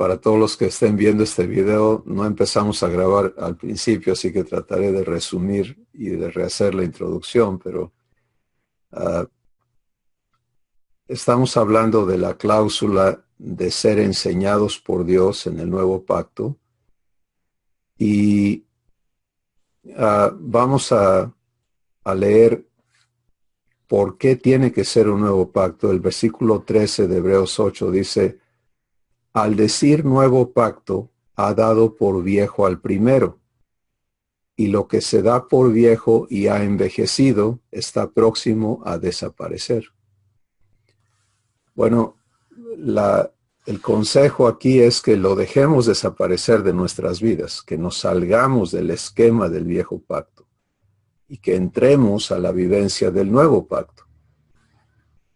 para todos los que estén viendo este video, no empezamos a grabar al principio, así que trataré de resumir y de rehacer la introducción, pero estamos hablando de la cláusula de ser enseñados por Dios en el nuevo pacto y vamos a leer por qué tiene que ser un nuevo pacto. El versículo 13 de Hebreos 8 dice: al decir nuevo pacto, ha dado por viejo al primero, y lo que se da por viejo y ha envejecido está próximo a desaparecer. Bueno, el consejo aquí es que lo dejemos desaparecer de nuestras vidas, que nos salgamos del esquema del viejo pacto y que entremos a la vivencia del nuevo pacto.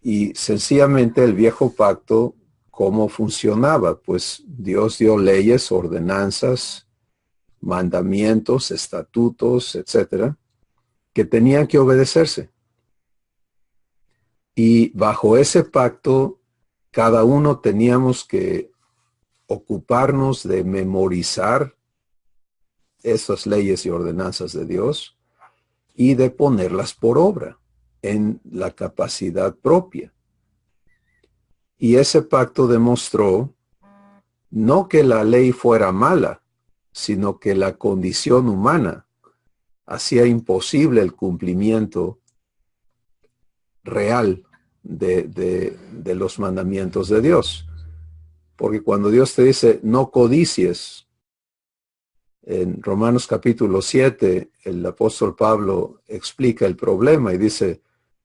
Y sencillamente el viejo pacto, ¿cómo funcionaba? Pues Dios dio leyes, ordenanzas, mandamientos, estatutos, etcétera, que tenían que obedecerse. Y bajo ese pacto, cada uno teníamos que ocuparnos de memorizar esas leyes y ordenanzas de Dios y de ponerlas por obra en la capacidad propia. Y ese pacto demostró no que la ley fuera mala, sino que la condición humana hacía imposible el cumplimiento real de los mandamientos de Dios. Porque cuando Dios te dice no codicies, en Romanos capítulo 7, el apóstol Pablo explica el problema y dice: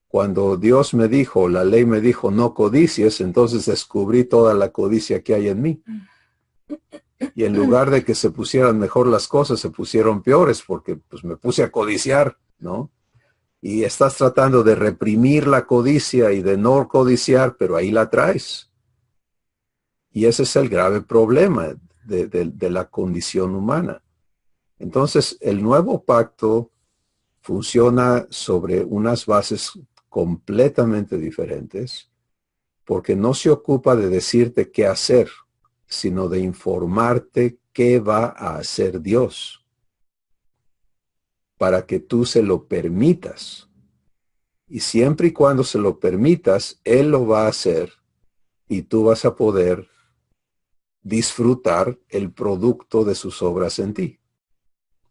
cuando Dios me dijo, la ley me dijo no codicies, entonces descubrí toda la codicia que hay en mí. Y en lugar de que se pusieran mejor las cosas, se pusieron peores, porque pues me puse a codiciar, ¿no? Y estás tratando de reprimir la codicia y de no codiciar, pero ahí la traes. Y ese es el grave problema de la condición humana. Entonces, el nuevo pacto funciona sobre unas bases completamente diferentes, porque no se ocupa de decirte qué hacer, sino de informarte qué va a hacer Dios, para que tú se lo permitas. Y siempre y cuando se lo permitas, Él lo va a hacer y tú vas a poder disfrutar el producto de sus obras en ti.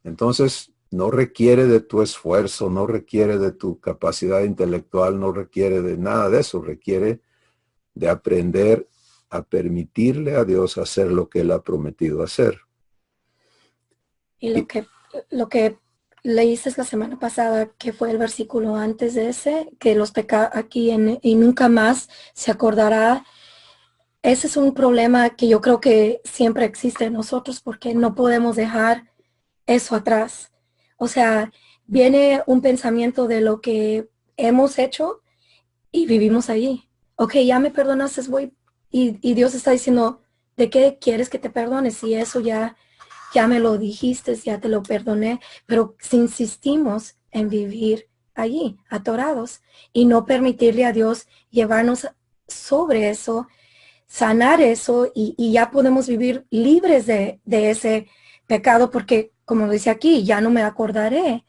Entonces, no requiere de tu esfuerzo, no requiere de tu capacidad intelectual, no requiere de nada de eso, requiere de aprender a permitirle a Dios hacer lo que Él ha prometido hacer. Y lo que leíste la semana pasada, que fue el versículo antes de ese, que los pecados aquí y nunca más se acordará. Ese es un problema que yo creo que siempre existe en nosotros, porque no podemos dejar eso atrás. O sea, viene un pensamiento de lo que hemos hecho y vivimos allí. Ok, ya me perdonaste, voy. Y Dios está diciendo, ¿de qué quieres que te perdones? Si eso ya me lo dijiste, ya te lo perdoné. Pero si insistimos en vivir allí, atorados, y no permitirle a Dios llevarnos sobre eso, sanar eso, y ya podemos vivir libres de ese pecado, porque como dice aquí, ya no me acordaré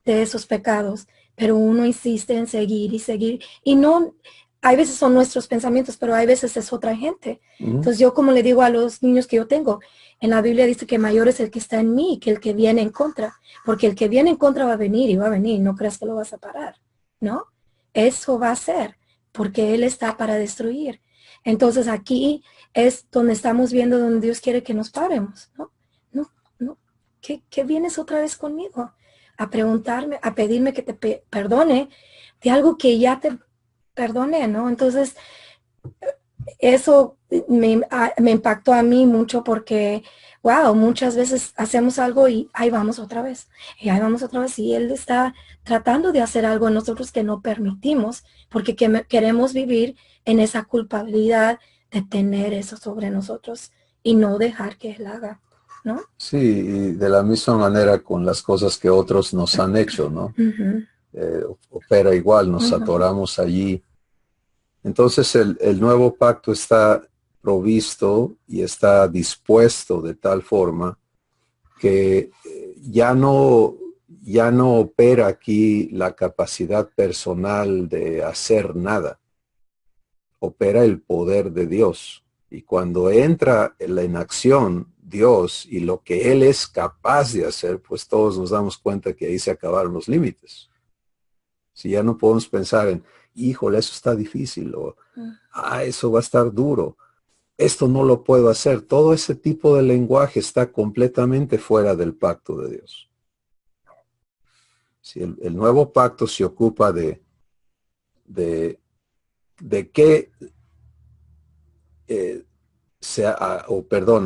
de esos pecados, pero uno insiste en seguir y seguir, y no, hay veces son nuestros pensamientos, pero hay veces es otra gente. Entonces yo, como le digo a los niños que yo tengo, en la Biblia dice que mayor es el que está en mí que el que viene en contra, porque el que viene en contra va a venir y va a venir, no creas que lo vas a parar, ¿no? Eso va a ser, porque Él está para destruir. Entonces aquí es donde estamos viendo donde Dios quiere que nos paremos, ¿no? No, ¿qué vienes otra vez conmigo? A preguntarme, a pedirme que te perdone de algo que ya te perdoné, ¿no? Entonces, eso me impactó a mí mucho, porque, wow, muchas veces hacemos algo y ahí vamos otra vez, y ahí vamos otra vez, y Él está tratando de hacer algo en nosotros que no permitimos, porque queremos vivir en esa culpabilidad de tener eso sobre nosotros y no dejar que Él haga, ¿no? Sí, y de la misma manera con las cosas que otros nos han hecho, ¿no? Opera igual, nos atoramos allí. Entonces el nuevo pacto está provisto y está dispuesto de tal forma que ya no opera aquí la capacidad personal de hacer nada. Opera el poder de Dios. Y cuando entra en acción Dios y lo que Él es capaz de hacer, pues todos nos damos cuenta que ahí se acabaron los límites. Si ya no podemos pensar en, híjole, eso está difícil, o, eso va a estar duro, esto no lo puedo hacer. Todo ese tipo de lenguaje está completamente fuera del pacto de Dios. Si el nuevo pacto se ocupa de qué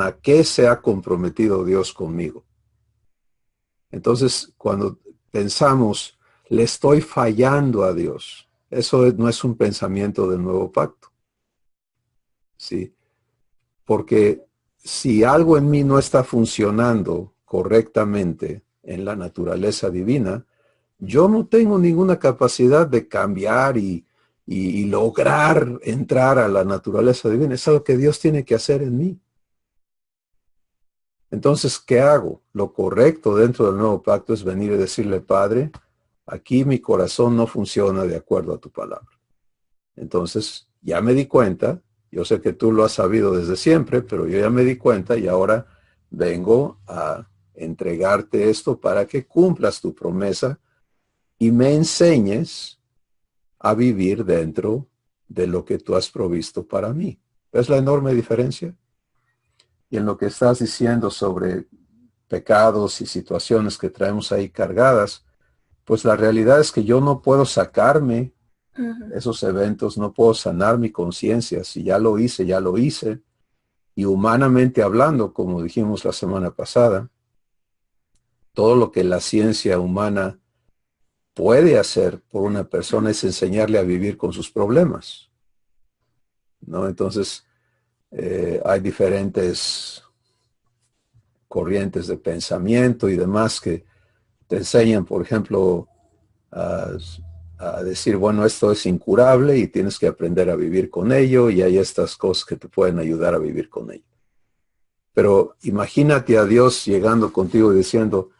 a qué se ha comprometido Dios conmigo. Entonces, cuando pensamos, le estoy fallando a Dios, eso no es un pensamiento del nuevo pacto. ¿Sí? Porque si algo en mí no está funcionando correctamente en la naturaleza divina, yo no tengo ninguna capacidad de cambiar y lograr entrar a la naturaleza divina. Es algo que Dios tiene que hacer en mí. Entonces, ¿qué hago? Lo correcto dentro del nuevo pacto es venir y decirle, Padre, aquí mi corazón no funciona de acuerdo a tu palabra. Entonces, ya me di cuenta, yo sé que tú lo has sabido desde siempre, pero yo ya me di cuenta y ahora vengo a entregarte esto para que cumplas tu promesa y me enseñes a vivir dentro de lo que tú has provisto para mí. ¿Ves la enorme diferencia? Y en lo que estás diciendo sobre pecados y situaciones que traemos ahí cargadas, pues la realidad es que yo no puedo sacarme esos eventos, no puedo sanar mi conciencia. Si ya lo hice, ya lo hice. Y humanamente hablando, como dijimos la semana pasada, todo lo que la ciencia humana puede hacer por una persona es enseñarle a vivir con sus problemas, ¿no? Entonces, hay diferentes corrientes de pensamiento y demás que te enseñan, por ejemplo, a decir, bueno, esto es incurable y tienes que aprender a vivir con ello y hay estas cosas que te pueden ayudar a vivir con ello. Pero imagínate a Dios llegando contigo y diciendo,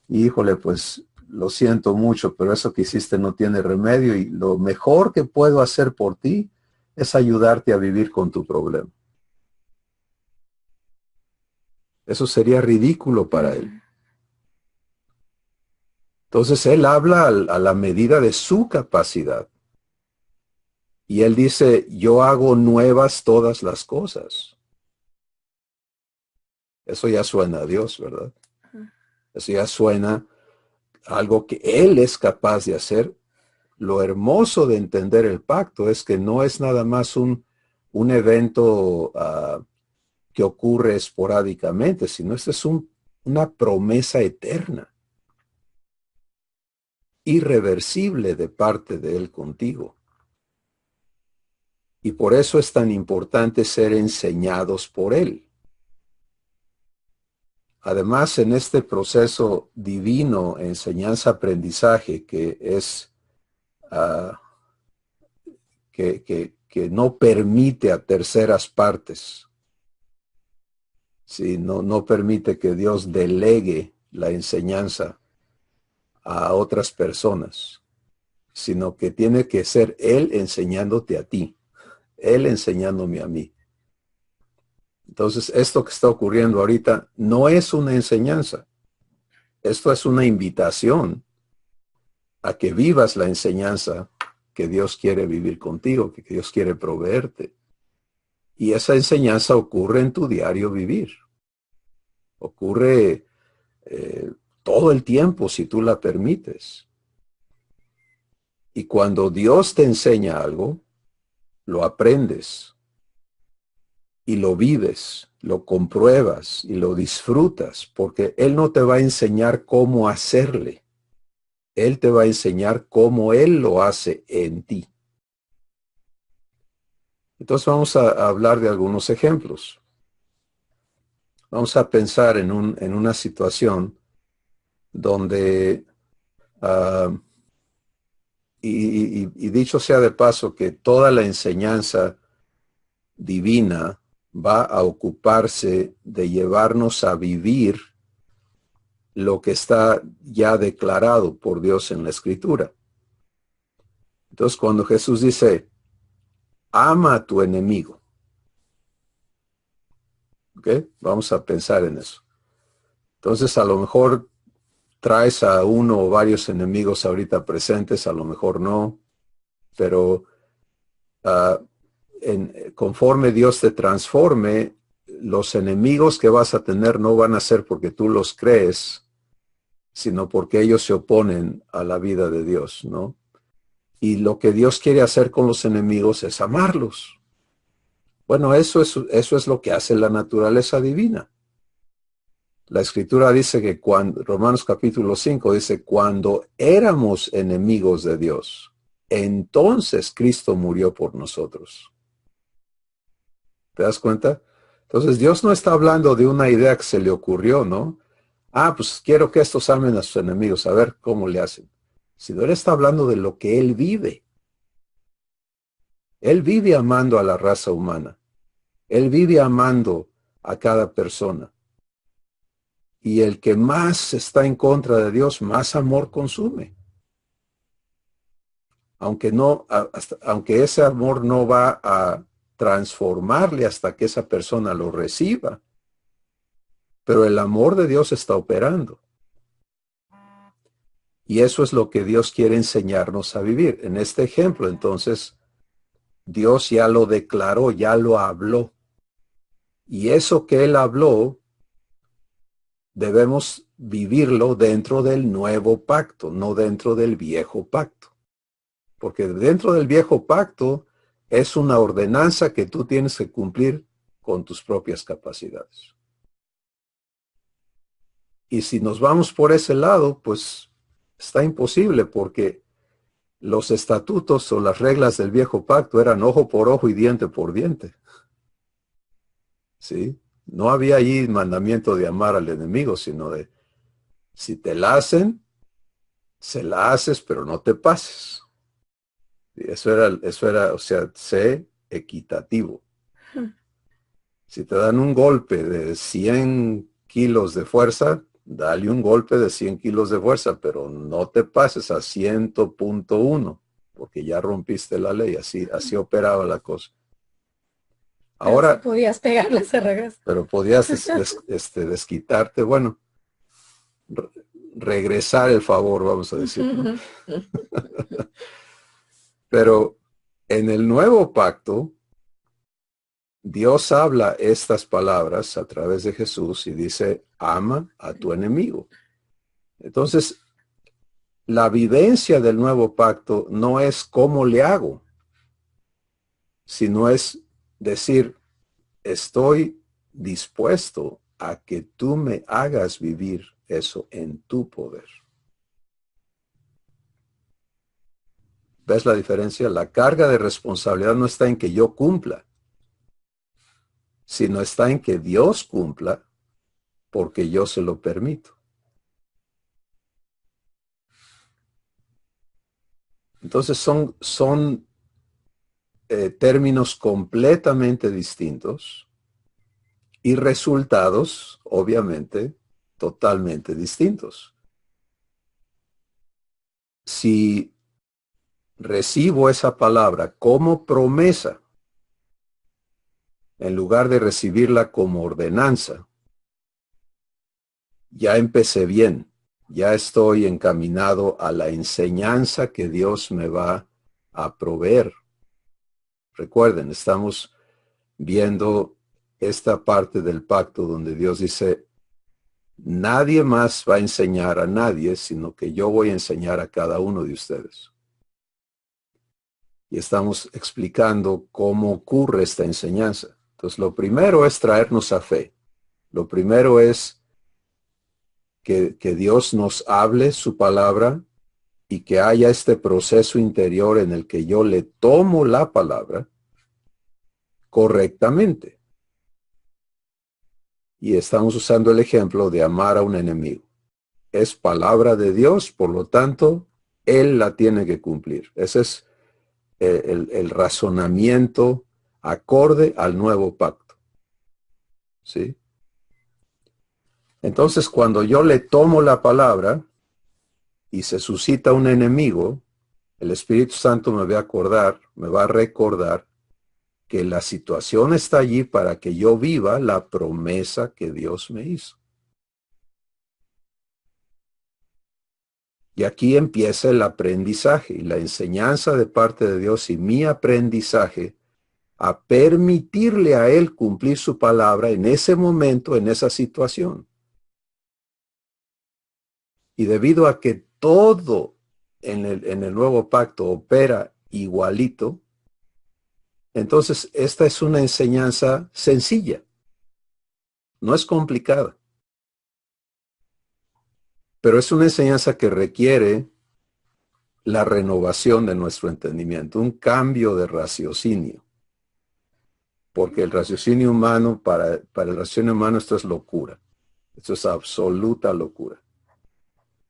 híjole, pues lo siento mucho, pero eso que hiciste no tiene remedio y lo mejor que puedo hacer por ti es ayudarte a vivir con tu problema. Eso sería ridículo para él. Entonces él habla a la medida de su capacidad. Y él dice, yo hago nuevas todas las cosas. Eso ya suena a Dios, ¿verdad? Eso ya suena a algo que él es capaz de hacer. Lo hermoso de entender el pacto es que no es nada más un evento que ocurre esporádicamente, sino esto es una promesa eterna, irreversible de parte de él contigo. Y por eso es tan importante ser enseñados por él. Además, en este proceso divino, enseñanza-aprendizaje, que es que no permite a terceras partes, ¿sí? No permite que Dios delegue la enseñanza a otras personas, sino que tiene que ser Él enseñándote a ti, Él enseñándome a mí. Entonces, esto que está ocurriendo ahorita no es una enseñanza. Esto es una invitación a que vivas la enseñanza que Dios quiere vivir contigo, que Dios quiere proveerte. Y esa enseñanza ocurre en tu diario vivir. Ocurre todo el tiempo si tú la permites. Y cuando Dios te enseña algo, lo aprendes y lo vives, lo compruebas y lo disfrutas, porque Él no te va a enseñar cómo hacerle. Él te va a enseñar cómo Él lo hace en ti. Entonces vamos a hablar de algunos ejemplos. Vamos a pensar en una situación donde, y dicho sea de paso, que toda la enseñanza divina va a ocuparse de llevarnos a vivir lo que está ya declarado por Dios en la Escritura. Entonces, cuando Jesús dice, ama a tu enemigo, ¿ok? Vamos a pensar en eso. Entonces, a lo mejor traes a uno o varios enemigos ahorita presentes, a lo mejor no, pero conforme Dios te transforme, los enemigos que vas a tener no van a ser porque tú los crees, sino porque ellos se oponen a la vida de Dios, ¿no? Y lo que Dios quiere hacer con los enemigos es amarlos. Bueno, eso es lo que hace la naturaleza divina. La Escritura dice que Romanos capítulo 5 dice, cuando éramos enemigos de Dios, entonces Cristo murió por nosotros. ¿Te das cuenta? Entonces Dios no está hablando de una idea que se le ocurrió, ¿no? Pues quiero que estos amen a sus enemigos, a ver cómo le hacen. Sino Él está hablando de lo que Él vive. Él vive amando a la raza humana. Él vive amando a cada persona. Y el que más está en contra de Dios, más amor consume. Aunque ese amor no va a transformarle hasta que esa persona lo reciba. Pero el amor de Dios está operando. Y eso es lo que Dios quiere enseñarnos a vivir. En este ejemplo, entonces, Dios ya lo declaró, ya lo habló. Y eso que Él habló, debemos vivirlo dentro del nuevo pacto, no dentro del viejo pacto. Porque dentro del viejo pacto es una ordenanza que tú tienes que cumplir con tus propias capacidades. Y si nos vamos por ese lado, pues está imposible porque los estatutos o las reglas del viejo pacto eran ojo por ojo y diente por diente. ¿Sí? No había allí mandamiento de amar al enemigo, sino de si te la hacen, se la haces, pero no te pases. Y eso era, o sea, sé equitativo. Si te dan un golpe de 100 kilos de fuerza, dale un golpe de 100 kilos de fuerza, pero no te pases a 100.1, porque ya rompiste la ley, así operaba la cosa. Ahora, pero sí podías pegarles a regas. Pero podías desquitarte, bueno, regresar el favor, vamos a decir, ¿no? Pero en el nuevo pacto, Dios habla estas palabras a través de Jesús y dice, ama a tu enemigo. Entonces, la vivencia del nuevo pacto no es cómo le hago, sino es decir, estoy dispuesto a que tú me hagas vivir eso en tu poder. ¿Ves la diferencia? La carga de responsabilidad no está en que yo cumpla, sino está en que Dios cumpla porque yo se lo permito. Entonces son términos completamente distintos y resultados, obviamente, totalmente distintos. Si recibo esa palabra como promesa, en lugar de recibirla como ordenanza, ya empecé bien, ya estoy encaminado a la enseñanza que Dios me va a proveer. Recuerden, estamos viendo esta parte del pacto donde Dios dice, nadie más va a enseñar a nadie, sino que yo voy a enseñar a cada uno de ustedes. Y estamos explicando cómo ocurre esta enseñanza. Entonces, lo primero es traernos a fe. Lo primero es que Dios nos hable su palabra y que haya este proceso interior en el que yo le tomo la palabra correctamente. Y estamos usando el ejemplo de amar a un enemigo. Es palabra de Dios, por lo tanto, Él la tiene que cumplir. Ese es el razonamiento acorde al nuevo pacto. ¿sí? Entonces, cuando yo le tomo la palabra y se suscita un enemigo, el Espíritu Santo me va a acordar, me va a recordar que la situación está allí para que yo viva la promesa que Dios me hizo. Y aquí empieza el aprendizaje y la enseñanza de parte de Dios y mi aprendizaje a permitirle a Él cumplir su palabra en ese momento, en esa situación. Y debido a que todo en el nuevo pacto opera igualito, entonces esta es una enseñanza sencilla, no es complicada. Pero es una enseñanza que requiere la renovación de nuestro entendimiento, un cambio de raciocinio. Porque el raciocinio humano, para el raciocinio humano esto es locura. Esto es absoluta locura.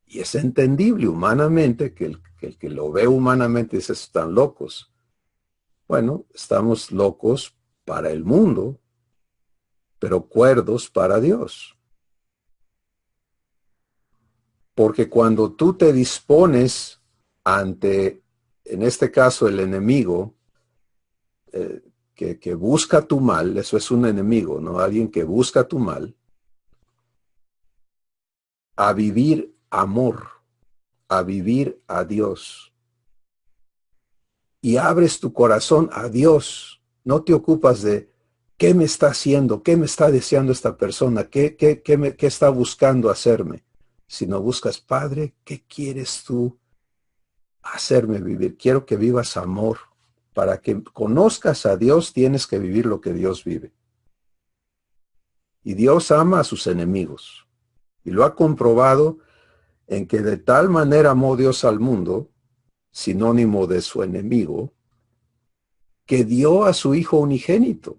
Y es entendible humanamente que el que lo ve humanamente dice, están locos. Bueno, estamos locos para el mundo, pero cuerdos para Dios. Porque cuando tú te dispones ante, en este caso, el enemigo, que busca tu mal, eso es un enemigo, ¿no? Alguien que busca tu mal, a vivir amor, a vivir a Dios. Y abres tu corazón a Dios. No te ocupas de qué me está haciendo, qué me está deseando esta persona, qué está buscando hacerme, sino buscas, Padre, ¿qué quieres tú hacerme vivir? Quiero que vivas amor. Para que conozcas a Dios tienes que vivir lo que Dios vive. Y Dios ama a sus enemigos. Y lo ha comprobado en que de tal manera amó Dios al mundo, sinónimo de su enemigo, que dio a su Hijo unigénito.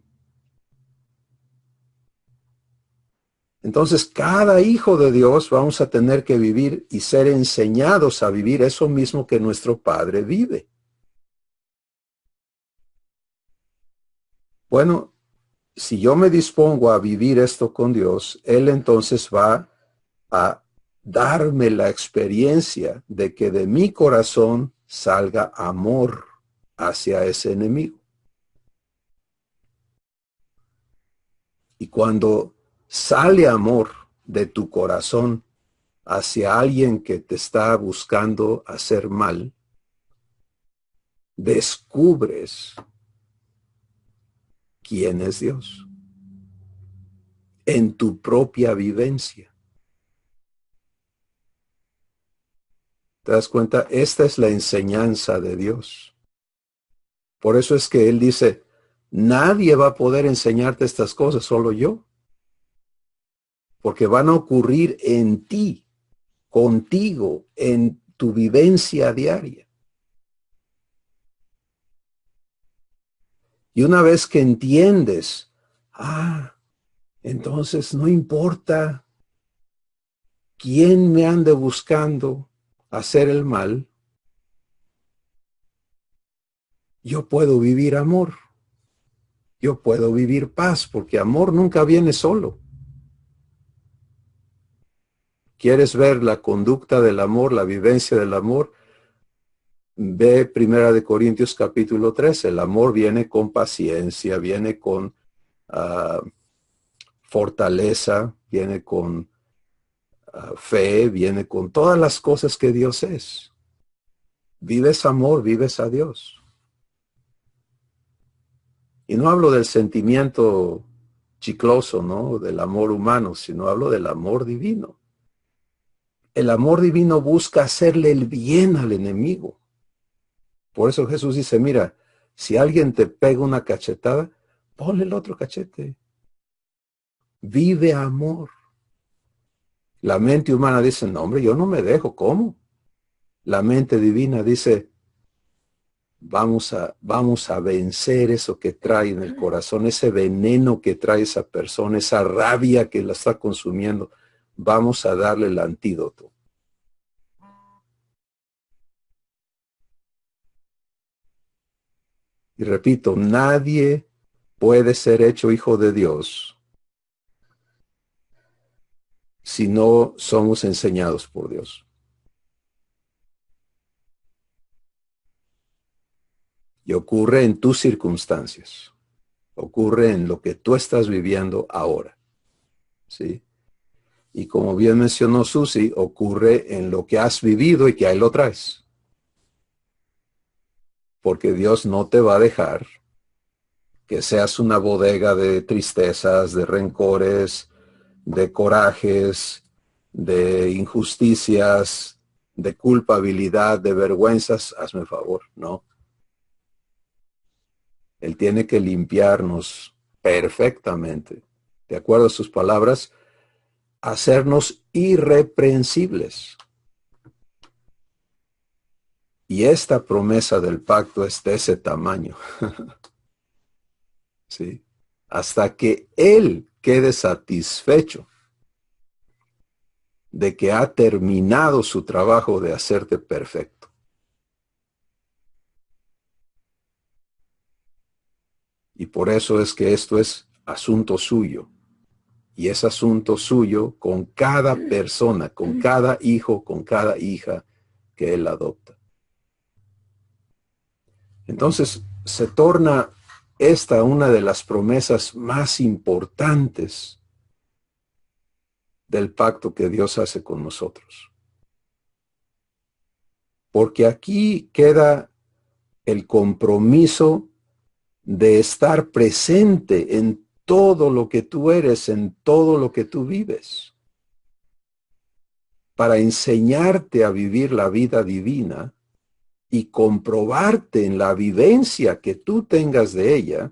Entonces, cada hijo de Dios vamos a tener que vivir y ser enseñados a vivir eso mismo que nuestro Padre vive. Bueno, si yo me dispongo a vivir esto con Dios, Él entonces va a darme la experiencia de que de mi corazón salga amor hacia ese enemigo. Y cuando sale amor de tu corazón hacia alguien que te está buscando hacer mal, descubres quién es Dios en tu propia vivencia. ¿Te das cuenta? Esta es la enseñanza de Dios. Por eso es que Él dice, nadie va a poder enseñarte estas cosas, solo yo. Porque van a ocurrir en ti, contigo, en tu vivencia diaria. Y una vez que entiendes, entonces no importa quién me ande buscando hacer el mal, yo puedo vivir amor. Yo puedo vivir paz, porque amor nunca viene solo. ¿Quieres ver la conducta del amor, la vivencia del amor? Ve 1 Corintios capítulo 13. El amor viene con paciencia, viene con fortaleza, viene con fe, viene con todas las cosas que Dios es. Vives amor, vives a Dios. Y no hablo del sentimiento chicloso, ¿no? Del amor humano, sino hablo del amor divino. El amor divino busca hacerle el bien al enemigo. Por eso Jesús dice, mira, si alguien te pega una cachetada, ponle el otro cachete. Vive amor. La mente humana dice, no, hombre, yo no me dejo, ¿cómo? La mente divina dice, vamos a vencer eso que trae en el corazón, ese veneno que trae esa persona, esa rabia que la está consumiendo. Vamos a darle el antídoto. Y repito, nadie puede ser hecho hijo de Dios si no somos enseñados por Dios. Y ocurre en tus circunstancias. Ocurre en lo que tú estás viviendo ahora. ¿Sí? Y como bien mencionó Susi, ocurre en lo que has vivido y que ahí lo traes. Porque Dios no te va a dejar que seas una bodega de tristezas, de rencores, de corajes, de injusticias, de culpabilidad, de vergüenzas. Hazme favor, ¿no? Él tiene que limpiarnos perfectamente, de acuerdo a sus palabras, hacernos irreprensibles. Y esta promesa del pacto es de ese tamaño. ¿Sí? Hasta que Él quede satisfecho de que ha terminado su trabajo de hacerte perfecto. Y por eso es que esto es asunto suyo. Y es asunto suyo con cada persona, con cada hijo, con cada hija que Él adopta. Entonces se torna esta una de las promesas más importantes del pacto que Dios hace con nosotros. Porque aquí queda el compromiso de estar presente en todo lo que tú eres, en todo lo que tú vives, para enseñarte a vivir la vida divina y comprobarte en la vivencia que tú tengas de ella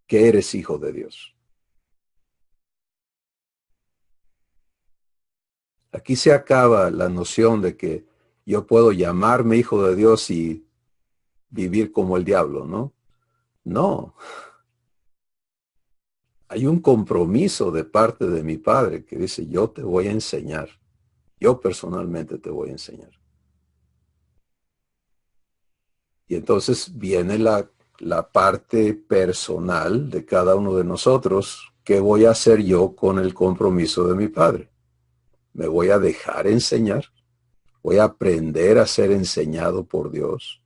que eres hijo de Dios. Aquí se acaba la noción de que yo puedo llamarme hijo de Dios y vivir como el diablo, ¿no? No. Hay un compromiso de parte de mi Padre que dice, yo te voy a enseñar. Yo personalmente te voy a enseñar. Y entonces viene la parte personal de cada uno de nosotros. ¿Qué voy a hacer yo con el compromiso de mi Padre? ¿Me voy a dejar enseñar? ¿Voy a aprender a ser enseñado por Dios?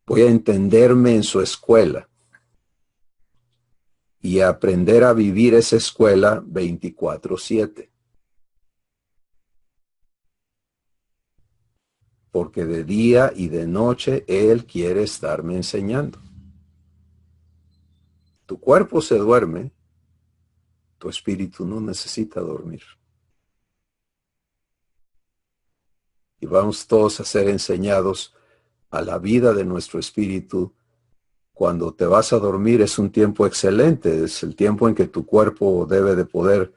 ¿Voy a entenderme en su escuela y a aprender a vivir esa escuela 24/7? Porque de día y de noche Él quiere estarme enseñando. Tu cuerpo se duerme, tu espíritu no necesita dormir. Y vamos todos a ser enseñados a la vida de nuestro espíritu. Cuando te vas a dormir es un tiempo excelente, es el tiempo en que tu cuerpo debe de poder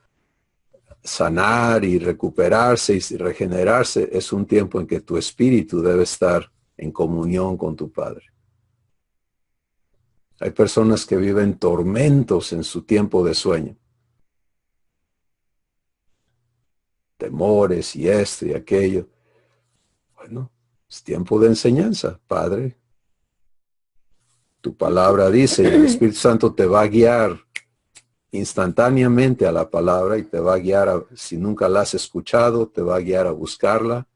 sanar y recuperarse y regenerarse. Es un tiempo en que tu espíritu debe estar en comunión con tu Padre. Hay personas que viven tormentos en su tiempo de sueño. Temores y esto y aquello. Bueno, es tiempo de enseñanza, Padre. Tu palabra dice, y el Espíritu Santo te va a guiar instantáneamente a la palabra y te va a guiar, si nunca la has escuchado, te va a guiar a buscarla.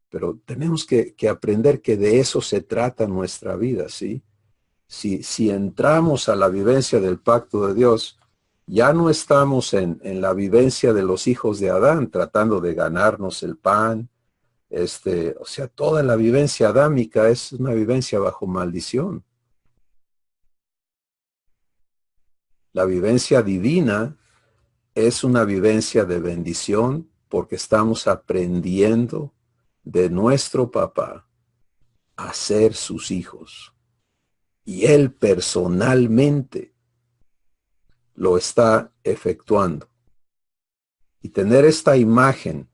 Pero tenemos que aprender que de eso se trata nuestra vida, ¿sí? Si entramos a la vivencia del pacto de Dios, ya no estamos en la vivencia de los hijos de Adán, tratando de ganarnos el pan. O sea, toda la vivencia adámica es una vivencia bajo maldición. La vivencia divina es una vivencia de bendición porque estamos aprendiendo de nuestro papá a ser sus hijos. Y él personalmente lo está efectuando. Y tener esta imagen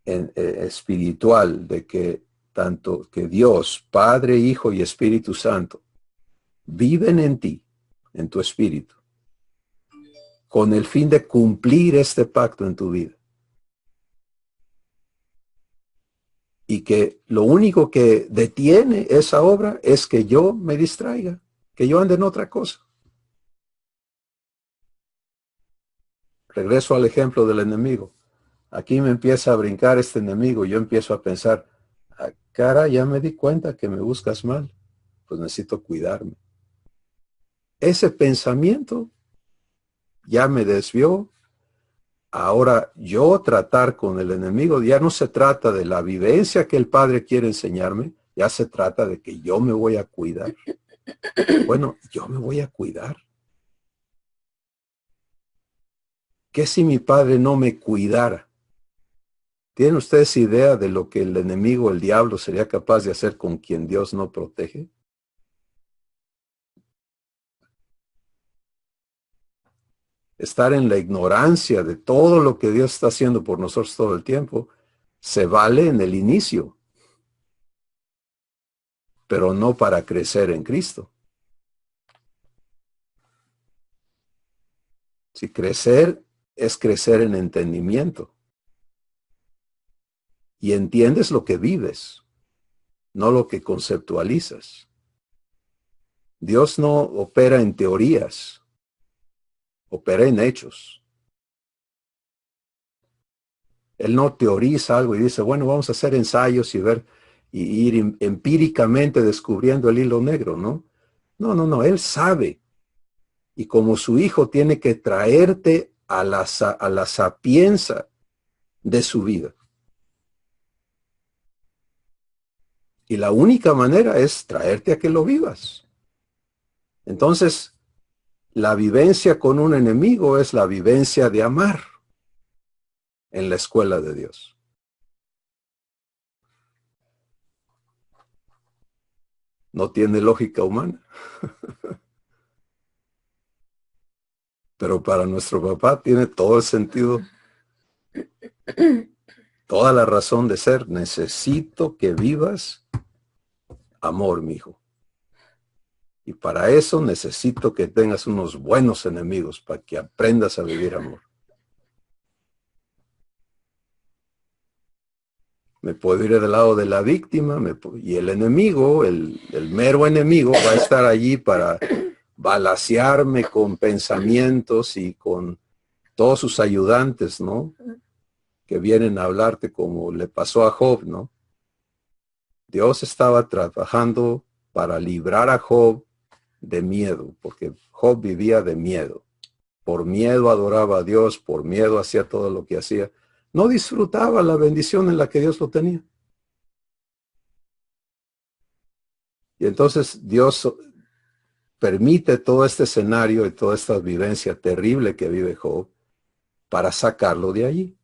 espiritual de que tanto que Dios, Padre, Hijo y Espíritu Santo viven en ti, en tu espíritu, con el fin de cumplir este pacto en tu vida. Y que lo único que detiene esa obra es que yo me distraiga, que yo ande en otra cosa. Regreso al ejemplo del enemigo. Aquí me empieza a brincar este enemigo. Yo empiezo a pensar, "Ah, cara, ya me di cuenta que me buscas mal. Pues necesito cuidarme". Ese pensamiento ya me desvió. Ahora yo tratar con el enemigo, ya no se trata de la vivencia que el Padre quiere enseñarme, ya se trata de que yo me voy a cuidar. Bueno, yo me voy a cuidar. ¿Qué si mi Padre no me cuidara? ¿Tienen ustedes idea de lo que el enemigo, el diablo, sería capaz de hacer con quien Dios no protege? Estar en la ignorancia de todo lo que Dios está haciendo por nosotros todo el tiempo, se vale en el inicio, pero no para crecer en Cristo. Si crecer es crecer en entendimiento. Y entiendes lo que vives, no lo que conceptualizas. Dios no opera en teorías, opera en hechos. Él no teoriza algo y dice, bueno, vamos a hacer ensayos y ver, y ir empíricamente descubriendo el hilo negro, ¿no? No, Él sabe. Y como su hijo tiene que traerte a la sapienza de su vida. Y la única manera es traerte a que lo vivas. Entonces, la vivencia con un enemigo es la vivencia de amar en la escuela de Dios. No tiene lógica humana. Pero para nuestro papá tiene todo el sentido, toda la razón de ser. Necesito que vivas amor, mi hijo. Y para eso necesito que tengas unos buenos enemigos para que aprendas a vivir amor. Me puedo ir del lado de la víctima y el enemigo, el mero enemigo, va a estar allí para balacearme con pensamientos y con todos sus ayudantes, ¿no? Que vienen a hablarte como le pasó a Job, ¿no? Dios estaba trabajando para librar a Job de miedo, porque Job vivía de miedo. Por miedo adoraba a Dios, por miedo hacía todo lo que hacía. No disfrutaba la bendición en la que Dios lo tenía. Y entonces Dios permite todo este escenario y toda esta vivencia terrible que vive Job para sacarlo de allí.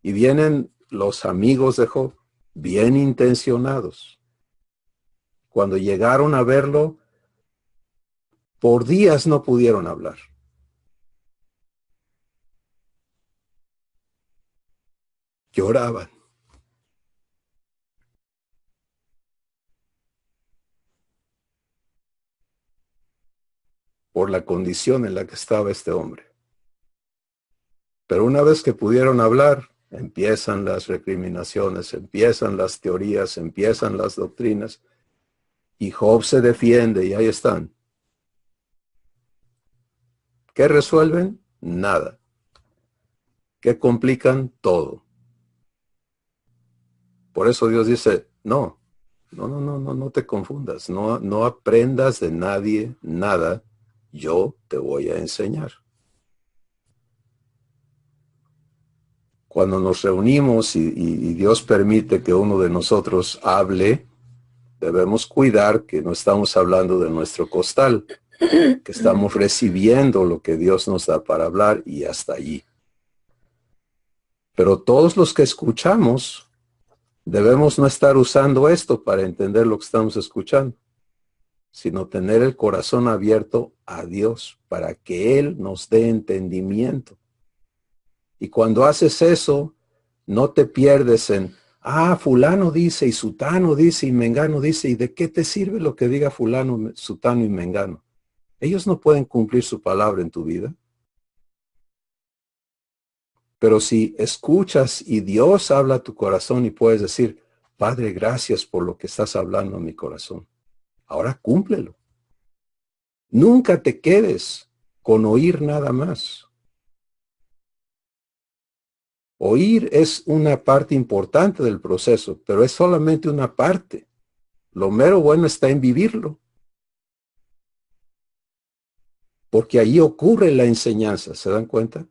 Y vienen los amigos de Job, bien intencionados. Cuando llegaron a verlo, por días no pudieron hablar. Lloraban. Por la condición en la que estaba este hombre. Pero una vez que pudieron hablar, empiezan las recriminaciones, empiezan las teorías, empiezan las doctrinas, y Job se defiende y ahí están. ¿Qué resuelven? Nada. ¿Qué complican? Todo. Por eso Dios dice, no te confundas, no aprendas de nadie nada, yo te voy a enseñar. Cuando nos reunimos y Dios permite que uno de nosotros hable, debemos cuidar que no estamos hablando de nuestro costal, que estamos recibiendo lo que Dios nos da para hablar y hasta allí. Pero todos los que escuchamos, debemos no estar usando esto para entender lo que estamos escuchando, sino tener el corazón abierto a Dios para que Él nos dé entendimiento. Y cuando haces eso, no te pierdes en, fulano dice y sutano dice y mengano dice, ¿y de qué te sirve lo que diga fulano, sutano y mengano? Ellos no pueden cumplir su palabra en tu vida. Pero si escuchas y Dios habla a tu corazón y puedes decir, Padre, gracias por lo que estás hablando a mi corazón. Ahora cúmplelo. Nunca te quedes con oír nada más. Oír es una parte importante del proceso, pero es solamente una parte. Lo mero bueno está en vivirlo. Porque ahí ocurre la enseñanza, ¿se dan cuenta?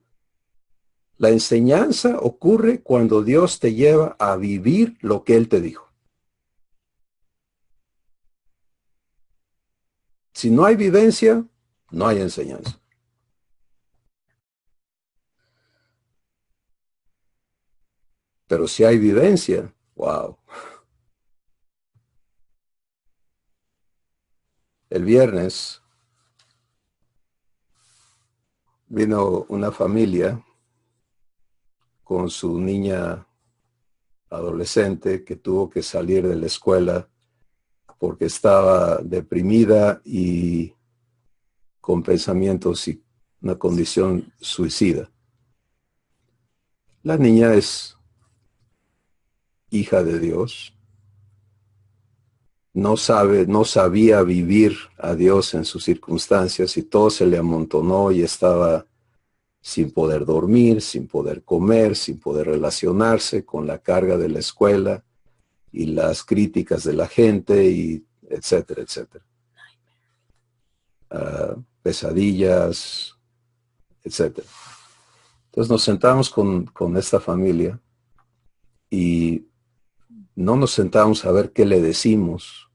La enseñanza ocurre cuando Dios te lleva a vivir lo que Él te dijo. Si no hay vivencia, no hay enseñanza. Pero si hay vivencia, wow. El viernes vino una familia con su niña adolescente que tuvo que salir de la escuela porque estaba deprimida y con pensamientos y una condición suicida. La niña es hija de Dios, no sabía vivir a Dios en sus circunstancias y todo se le amontonó y estaba sin poder dormir, sin poder comer, sin poder relacionarse con la carga de la escuela y las críticas de la gente y etcétera, etcétera. Pesadillas, etcétera. Entonces nos sentamos con esta familia y no nos sentamos a ver qué le decimos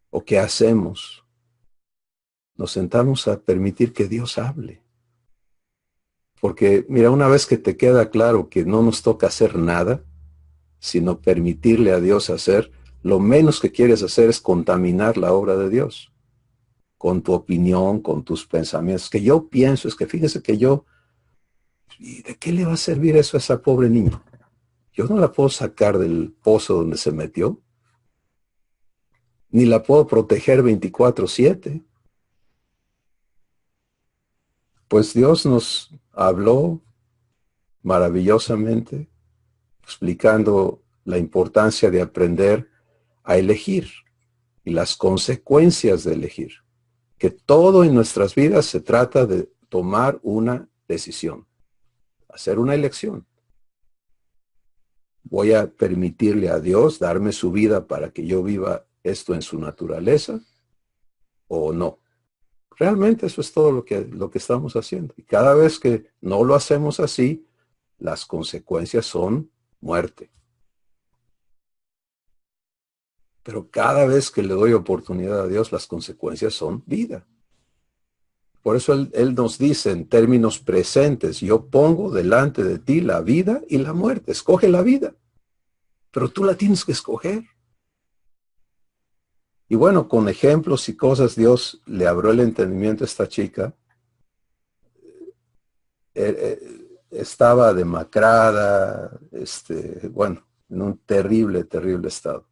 o qué hacemos. Nos sentamos a permitir que Dios hable. Porque, mira, una vez que te queda claro que no nos toca hacer nada, sino permitirle a Dios hacer, lo menos que quieres hacer es contaminar la obra de Dios. Con tu opinión, con tus pensamientos. Que yo pienso, es que fíjese que ¿y de qué le va a servir eso a esa pobre niña? Yo no la puedo sacar del pozo donde se metió. Ni la puedo proteger 24/7. Pues Dios nos habló maravillosamente, explicando la importancia de aprender a elegir y las consecuencias de elegir. Que todo en nuestras vidas se trata de tomar una decisión, hacer una elección. ¿Voy a permitirle a Dios darme su vida para que yo viva esto en su naturaleza o no? Realmente eso es todo lo que estamos haciendo. Y cada vez que no lo hacemos así, las consecuencias son muerte. Pero cada vez que le doy oportunidad a Dios, las consecuencias son vida. Por eso Él nos dice en términos presentes, yo pongo delante de ti la vida y la muerte. Escoge la vida, pero tú la tienes que escoger. Y bueno, con ejemplos y cosas, Dios le abrió el entendimiento a esta chica. Estaba demacrada, bueno, en un terrible, terrible estado.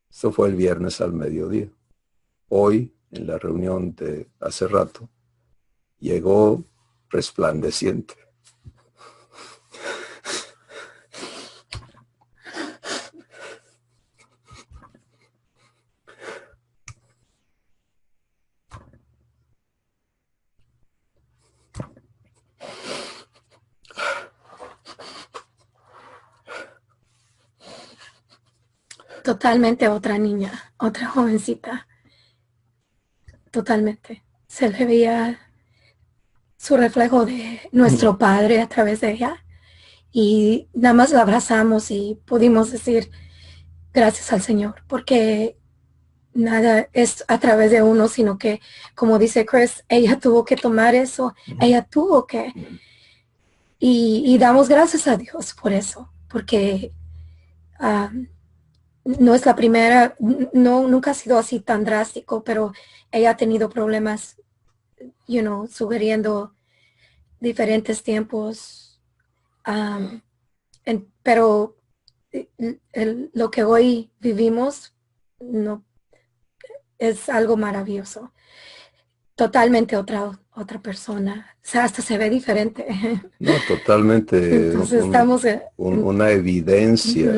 Esto fue el viernes al mediodía. Hoy, en la reunión de hace rato, llegó resplandeciente. Totalmente otra niña, otra jovencita. Totalmente. Se le veía su reflejo de nuestro Padre a través de ella. Y nada más la abrazamos y pudimos decir gracias al Señor, porque nada es a través de uno, sino que, como dice Chris, ella tuvo que tomar eso, ella tuvo que, y damos gracias a Dios por eso, porque no es la primera, no, nunca ha sido así tan drástico, pero ella ha tenido problemas, sugiriendo diferentes tiempos, pero lo que hoy vivimos no es algo maravilloso. Totalmente otra persona. O sea, hasta se ve diferente. No, totalmente. Entonces estamos una evidencia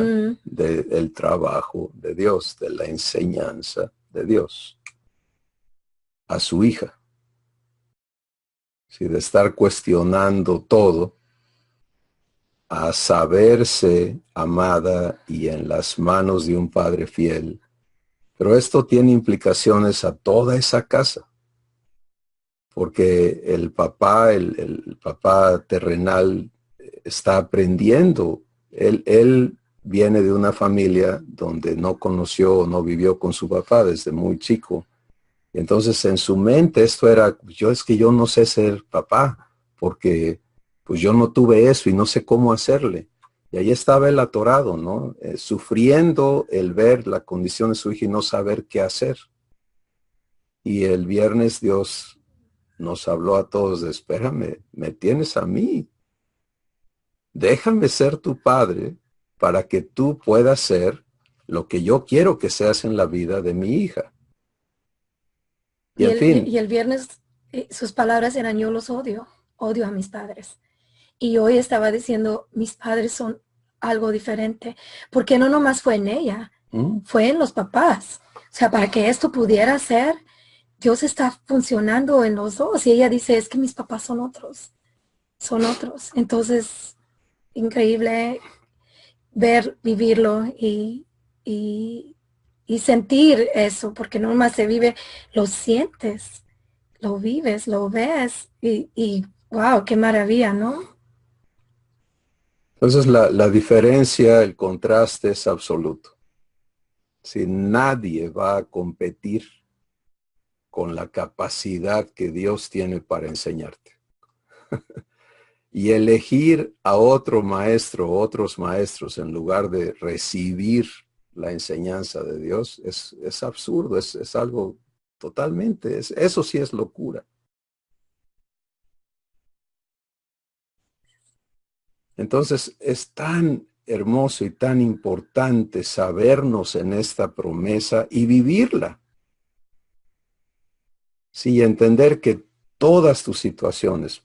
del trabajo de Dios, de la enseñanza de Dios a su hija. Sí, de estar cuestionando todo a saberse amada y en las manos de un padre fiel. Pero esto tiene implicaciones a toda esa casa, porque el papá terrenal está aprendiendo. Él viene de una familia donde no conoció o no vivió con su papá desde muy chico. Y entonces en su mente esto era, es que yo no sé ser papá, porque pues yo no tuve eso y no sé cómo hacerle. Y ahí estaba él atorado, ¿no? Sufriendo el ver la condición de su hija y no saber qué hacer. Y el viernes Dios nos habló a todos de, espérame, me tienes a mí. Déjame ser tu padre para que tú puedas ser lo que yo quiero que seas en la vida de mi hija. Y en fin. Y el viernes sus palabras eran: yo los odio a mis padres. Y hoy estaba diciendo: mis padres son algo diferente, porque no nomás fue en ella, fue en los papás. O sea, para que esto pudiera ser, Dios está funcionando en los dos. Y ella dice: es que mis papás son otros. Entonces, increíble ver, vivirlo y sentir eso, porque no más se vive, lo sientes, lo vives, lo ves y wow, qué maravilla, ¿no? Entonces la diferencia, el contraste es absoluto. Si nadie va a competir con la capacidad que Dios tiene para enseñarte. Y elegir a otro maestro, otros maestros, en lugar de recibir la enseñanza de Dios, es absurdo, es algo totalmente, eso sí es locura. Entonces es tan hermoso y tan importante sabernos en esta promesa y vivirla. Sí, entender que todas tus situaciones,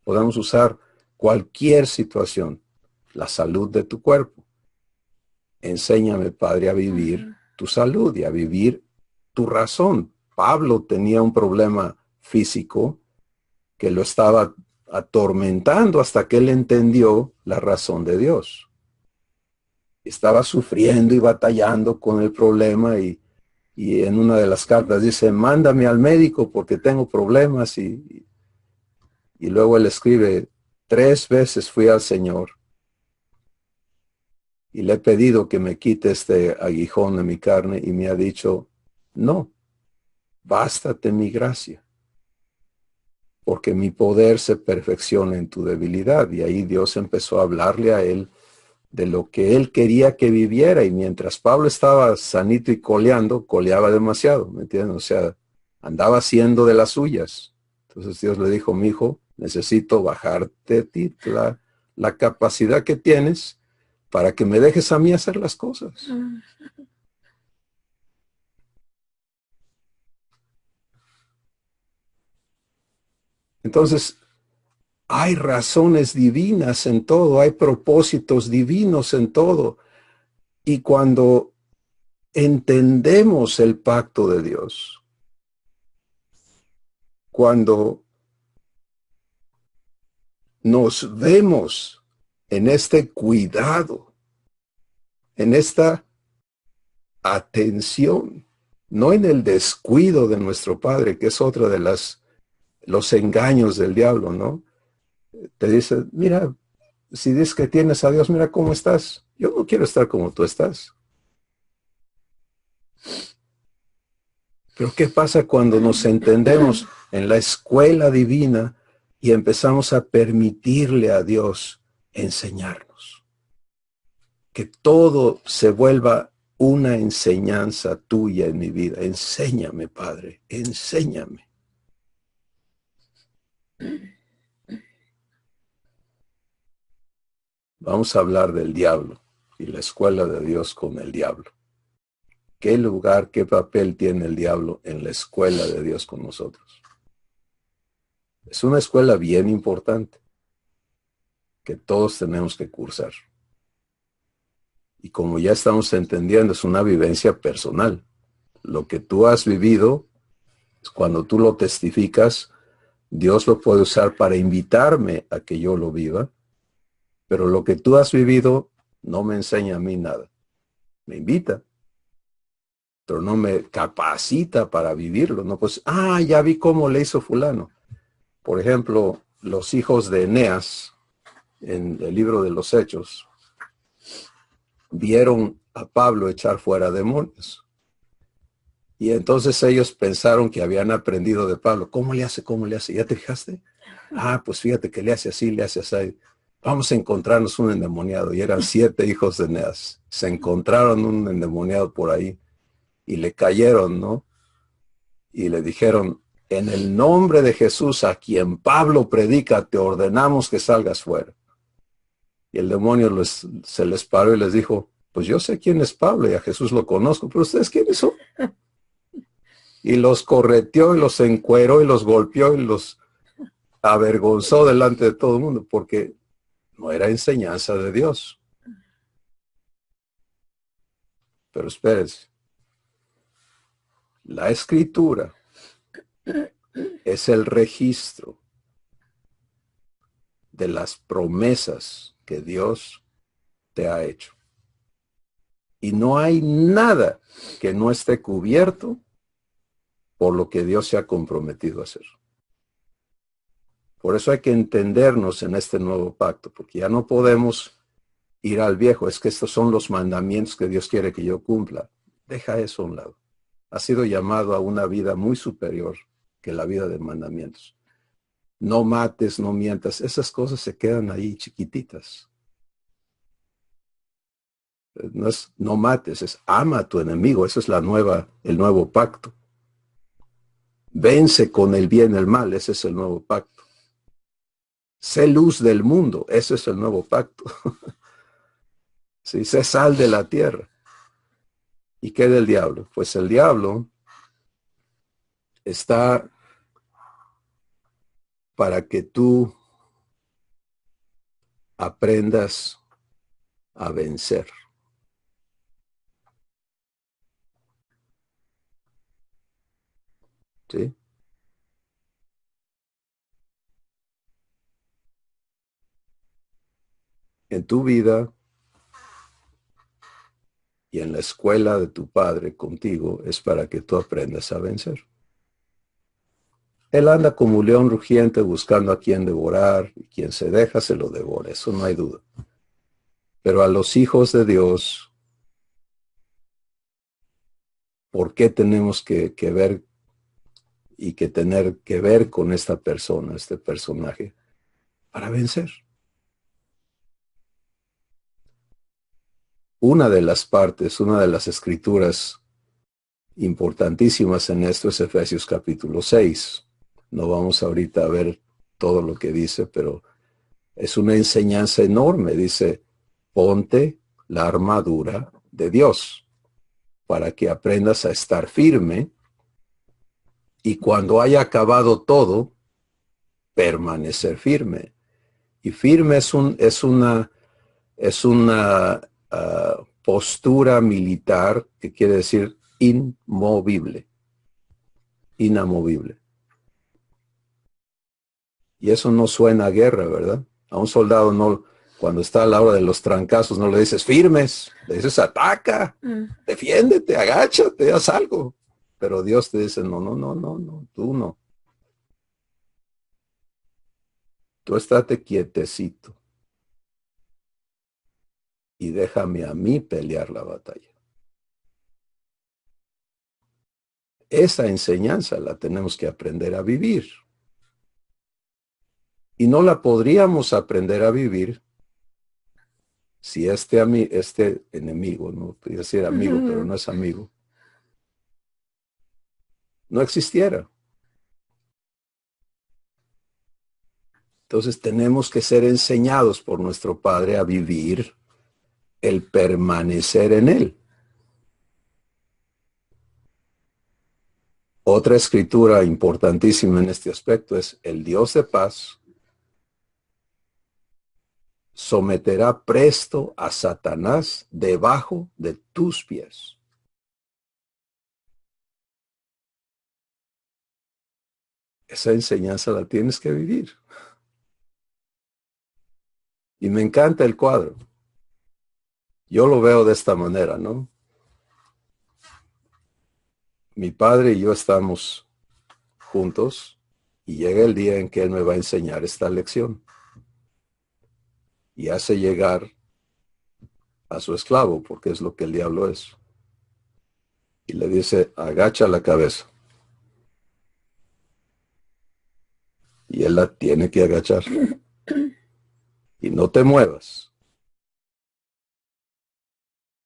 podemos usar cualquier situación, la salud de tu cuerpo. Enséñame, Padre, a vivir tu salud y a vivir tu razón. Pablo tenía un problema físico que lo estaba atormentando hasta que él entendió la razón de Dios. Estaba sufriendo y batallando con el problema y en una de las cartas dice: mándame al médico porque tengo problemas y luego él escribe: 3 veces fui al Señor y le he pedido que me quite este aguijón de mi carne y me ha dicho: no, bástate mi gracia, porque mi poder se perfecciona en tu debilidad. Y ahí Dios empezó a hablarle a él de lo que él quería que viviera, y mientras Pablo estaba sanito y coleaba demasiado, ¿me entienden? O sea, andaba haciendo de las suyas. Entonces Dios le dijo: mi hijo, necesito bajarte de ti la capacidad que tienes para que me dejes a mí hacer las cosas. Entonces, hay razones divinas en todo, hay propósitos divinos en todo. Y cuando entendemos el pacto de Dios, cuando nos vemos en este cuidado, en esta atención, no en el descuido de nuestro Padre, que es otra de los engaños del diablo, ¿no? Te dice: mira, si dices que tienes a Dios, mira cómo estás. Yo no quiero estar como tú estás. Pero ¿qué pasa cuando nos entendemos en la escuela divina y empezamos a permitirle a Dios enseñarnos? Que todo se vuelva una enseñanza tuya en mi vida. Enséñame, Padre, enséñame. Vamos a hablar del diablo y la escuela de Dios con el diablo. ¿Qué lugar, qué papel tiene el diablo en la escuela de Dios con nosotros? Es una escuela bien importante que todos tenemos que cursar. Y como ya estamos entendiendo, es una vivencia personal. Lo que tú has vivido, cuando tú lo testificas, Dios lo puede usar para invitarme a que yo lo viva. Pero lo que tú has vivido no me enseña a mí nada. Me invita, pero no me capacita para vivirlo. No, pues, ya vi cómo le hizo fulano. Por ejemplo, los hijos de Eneas, en el libro de los Hechos, vieron a Pablo echar fuera demonios. Y entonces ellos pensaron que habían aprendido de Pablo. ¿Cómo le hace? ¿Cómo le hace? ¿Ya te fijaste? Pues fíjate que le hace así, le hace así. Vamos a encontrarnos un endemoniado. Y eran 7 hijos de Eneas. Se encontraron un endemoniado por ahí y le cayeron, ¿no? Y le dijeron, en el nombre de Jesús, a quien Pablo predica, te ordenamos que salgas fuera. Y el demonio se les paró y les dijo, pues yo sé quién es Pablo y a Jesús lo conozco, pero ¿ustedes quiénes son? Y los correteó y los encueró y los golpeó y los avergonzó delante de todo el mundo, porque no era enseñanza de Dios. Pero espérense, la escritura es el registro de las promesas que Dios te ha hecho. Y no hay nada que no esté cubierto por lo que Dios se ha comprometido a hacer. Por eso hay que entendernos en este nuevo pacto, porque ya no podemos ir al viejo. Es que estos son los mandamientos que Dios quiere que yo cumpla. Deja eso a un lado. Has sido llamado a una vida muy superior que la vida de mandamientos. No mates, no mientas. Esas cosas se quedan ahí chiquititas. No es no mates, es ama a tu enemigo. Esa es el nuevo pacto. Vence con el bien el mal. Ese es el nuevo pacto. Sé luz del mundo. Ese es el nuevo pacto. Sí, sé sal de la tierra. ¿Y qué del diablo? Pues el diablo está para que tú aprendas a vencer. ¿Sí? En tu vida y en la escuela de tu padre contigo es para que tú aprendas a vencer. Él anda como un león rugiente buscando a quien devorar, y quien se deja se lo devora, eso no hay duda. Pero a los hijos de Dios, ¿por qué tenemos que ver y que tener que ver con esta persona, este personaje? Para vencer. Una de las partes, una de las escrituras importantísimas en esto es Efesios capítulo 6. No vamos ahorita a ver todo lo que dice, pero es una enseñanza enorme. Dice, ponte la armadura de Dios para que aprendas a estar firme y cuando haya acabado todo, permanecer firme. Y firme es una postura militar que quiere decir inmovible, inamovible. Y eso no suena a guerra, ¿verdad? A un soldado no, cuando está a la hora de los trancazos, no le dices firmes, le dices ataca, defiéndete, agáchate, haz algo. Pero Dios te dice, no, no, no, no, no, tú no. Tú estate quietecito y déjame a mí pelear la batalla. Esa enseñanza la tenemos que aprender a vivir. Y no la podríamos aprender a vivir si este enemigo, no podría decir amigo, pero no es amigo, no existiera. Entonces tenemos que ser enseñados por nuestro Padre a vivir el permanecer en Él. Otra escritura importantísima en este aspecto es el Dios de paz someterá presto a Satanás debajo de tus pies. Esa enseñanza la tienes que vivir. Y me encanta el cuadro. Yo lo veo de esta manera, ¿no? Mi padre y yo estamos juntos y llega el día en que él me va a enseñar esta lección. Y hace llegar a su esclavo, porque es lo que el diablo es. Y le dice, agacha la cabeza. Y él la tiene que agachar. Y no te muevas.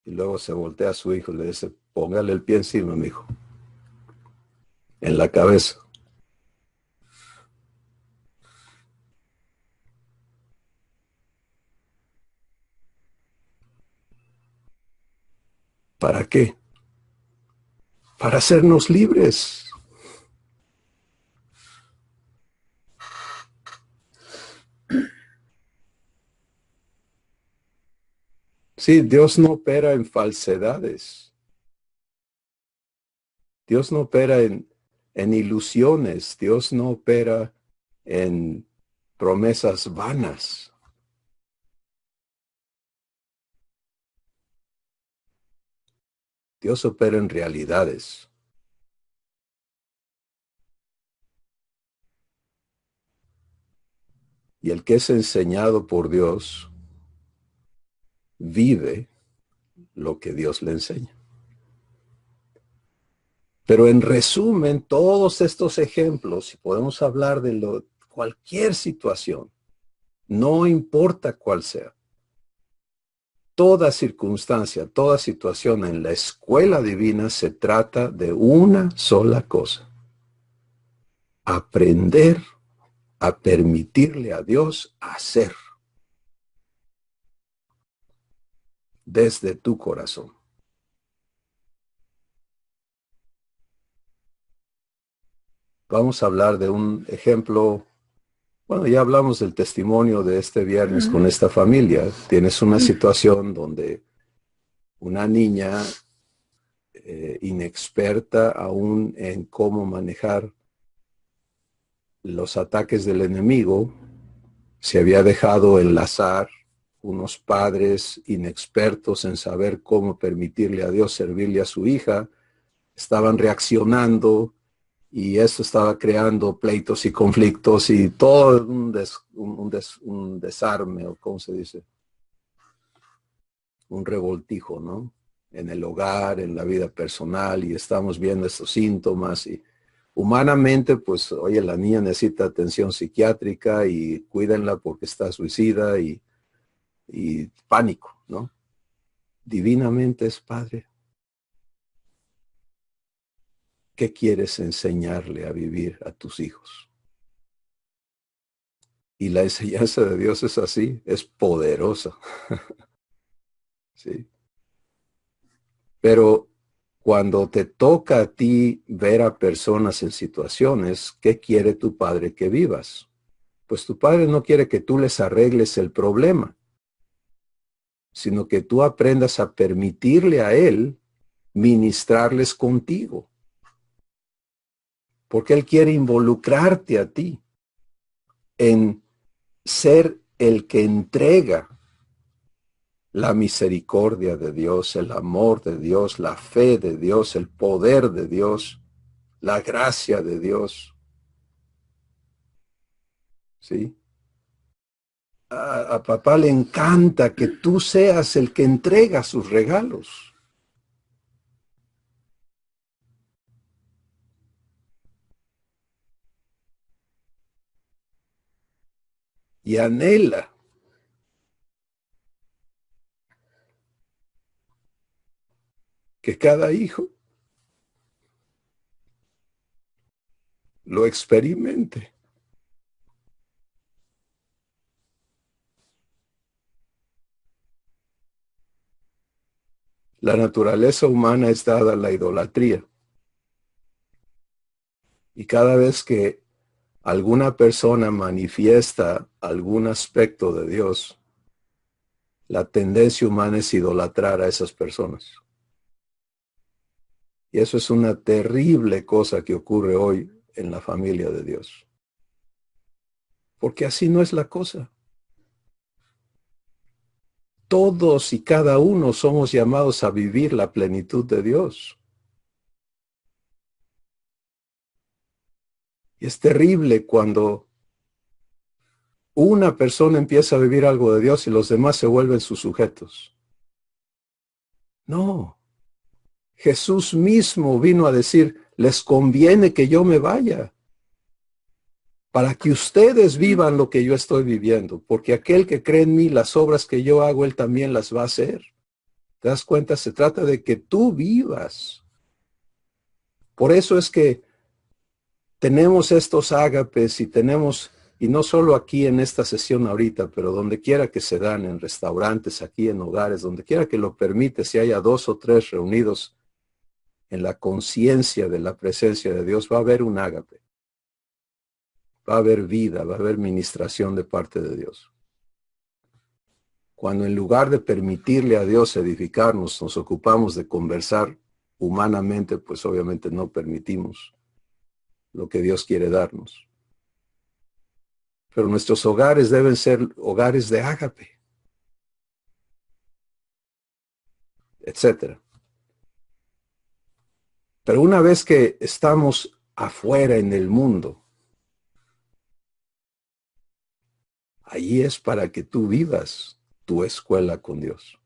Y luego se voltea a su hijo y le dice, póngale el pie encima, mi hijo. En la cabeza. ¿Para qué? Para hacernos libres. Sí, Dios no opera en falsedades. Dios no opera en ilusiones. Dios no opera en promesas vanas. Dios opera en realidades. Y el que es enseñado por Dios vive lo que Dios le enseña. Pero en resumen, todos estos ejemplos, si podemos hablar de cualquier situación, no importa cuál sea, toda circunstancia, toda situación en la escuela divina se trata de una sola cosa: aprender a permitirle a Dios hacer desde tu corazón. Vamos a hablar de un ejemplo. Bueno, ya hablamos del testimonio de este viernes con esta familia. Tienes una situación donde una niña inexperta aún en cómo manejar los ataques del enemigo, se había dejado enlazar. Unos padres inexpertos en saber cómo permitirle a Dios servirle a su hija, estaban reaccionando y eso estaba creando pleitos y conflictos y todo un desarme, o cómo se dice, un revoltijo, ¿no? En el hogar, en la vida personal, y estamos viendo estos síntomas. Y humanamente, pues, oye, la niña necesita atención psiquiátrica y cuídenla porque está suicida y pánico, ¿no? Divinamente es Padre. ¿Qué quieres enseñarle a vivir a tus hijos? Y la enseñanza de Dios es así, es poderosa. ¿Sí? Pero cuando te toca a ti ver a personas en situaciones, ¿qué quiere tu Padre que vivas? Pues tu Padre no quiere que tú les arregles el problema, sino que tú aprendas a permitirle a Él ministrarles contigo. Porque Él quiere involucrarte a ti en ser el que entrega la misericordia de Dios, el amor de Dios, la fe de Dios, el poder de Dios, la gracia de Dios. ¿Sí? A papá le encanta que tú seas el que entrega sus regalos. Y anhela que cada hijo lo experimente. La naturaleza humana es dada a la idolatría. Y cada vez que alguna persona manifiesta algún aspecto de Dios, la tendencia humana es idolatrar a esas personas. Y eso es una terrible cosa que ocurre hoy en la familia de Dios. Porque así no es la cosa. todos y cada uno somos llamados a vivir la plenitud de Dios. Y es terrible cuando una persona empieza a vivir algo de Dios y los demás se vuelven sus sujetos. No. Jesús mismo vino a decir, les conviene que yo me vaya, para que ustedes vivan lo que yo estoy viviendo, porque aquel que cree en mí, las obras que yo hago, él también las va a hacer. ¿Te das cuenta? Se trata de que tú vivas. Por eso es que tenemos estos ágapes y no solo aquí en esta sesión ahorita, pero donde quiera que se dan, en restaurantes, aquí en hogares, donde quiera que lo permite, si haya 2 o 3 reunidos en la conciencia de la presencia de Dios, va a haber un ágape. Va a haber vida, va a haber ministración de parte de Dios. Cuando en lugar de permitirle a Dios edificarnos, nos ocupamos de conversar humanamente, pues obviamente no permitimos lo que Dios quiere darnos. Pero nuestros hogares deben ser hogares de ágape, etc. Pero una vez que estamos afuera en el mundo, allí es para que tú vivas tu escuela con Dios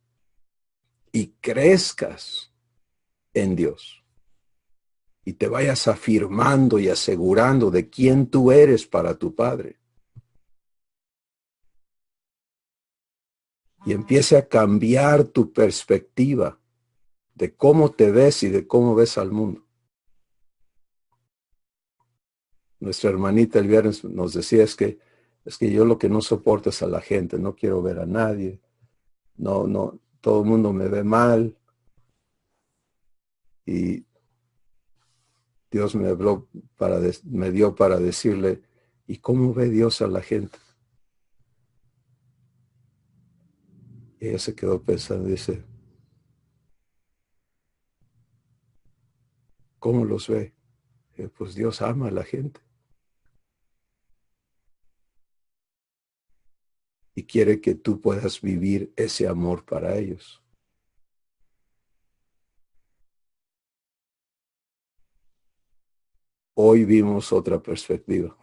y crezcas en Dios y te vayas afirmando y asegurando de quién tú eres para tu Padre. Y empiece a cambiar tu perspectiva de cómo te ves y de cómo ves al mundo. Nuestra hermanita el viernes nos decía, es que yo lo que no soporto es a la gente, no quiero ver a nadie, no, todo el mundo me ve mal. Y Dios me habló me dio para decirle, ¿y cómo ve Dios a la gente? Y ella se quedó pensando y dice, ¿cómo los ve? Y pues Dios ama a la gente. Y quiere que tú puedas vivir ese amor para ellos. Hoy vimos otra perspectiva.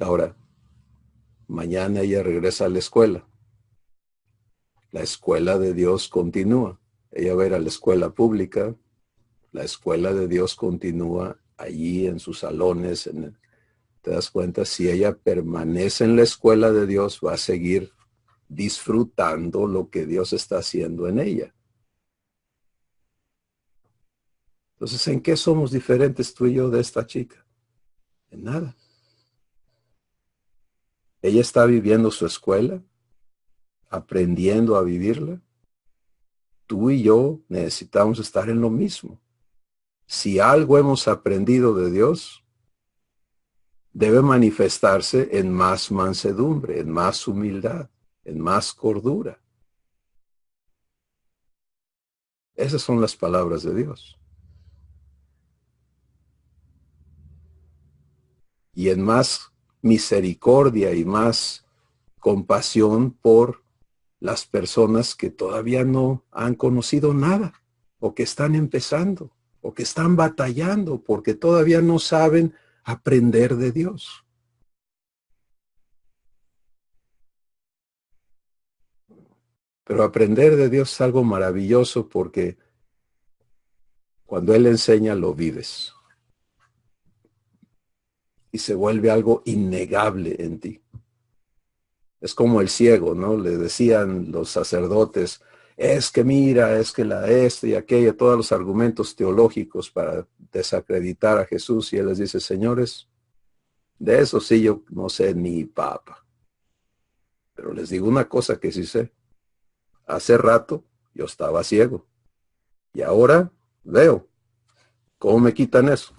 Ahora, mañana ella regresa a la escuela. La escuela de Dios continúa. Ella va a ir a la escuela pública. La escuela de Dios continúa allí en sus salones. ¿Te das cuenta? Si ella permanece en la escuela de Dios, va a seguir disfrutando lo que Dios está haciendo en ella. Entonces, ¿en qué somos diferentes tú y yo de esta chica? En nada. Ella está viviendo su escuela, aprendiendo a vivirla. Tú y yo necesitamos estar en lo mismo. Si algo hemos aprendido de Dios, debe manifestarse en más mansedumbre, en más humildad, en más cordura. Esas son las palabras de Dios. Y en más misericordia y más compasión por las personas que todavía no han conocido nada, o que están empezando, o que están batallando, porque todavía no saben aprender de Dios. Pero aprender de Dios es algo maravilloso porque cuando Él enseña lo vives. Y se vuelve algo innegable en ti. Es como el ciego, ¿no? Le decían los sacerdotes, es que mira, es que esto y aquello, todos los argumentos teológicos para desacreditar a Jesús. Y Él les dice, señores, de eso sí yo no sé ni papa. Pero les digo una cosa que sí sé. Hace rato yo estaba ciego. Y ahora veo. ¿Cómo me quitan eso?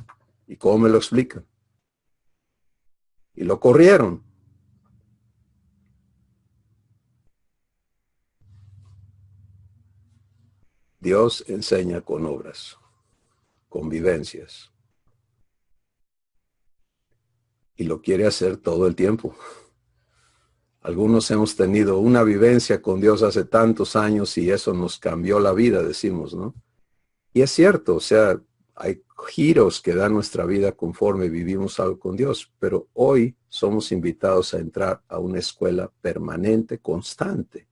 ¿Y cómo me lo explican? Y lo corrieron. Dios enseña con obras, con vivencias. Y lo quiere hacer todo el tiempo. Algunos hemos tenido una vivencia con Dios hace tantos años y eso nos cambió la vida, decimos, ¿no? Y es cierto, o sea, hay giros que da nuestra vida conforme vivimos algo con Dios, pero hoy somos invitados a entrar a una escuela permanente, constante.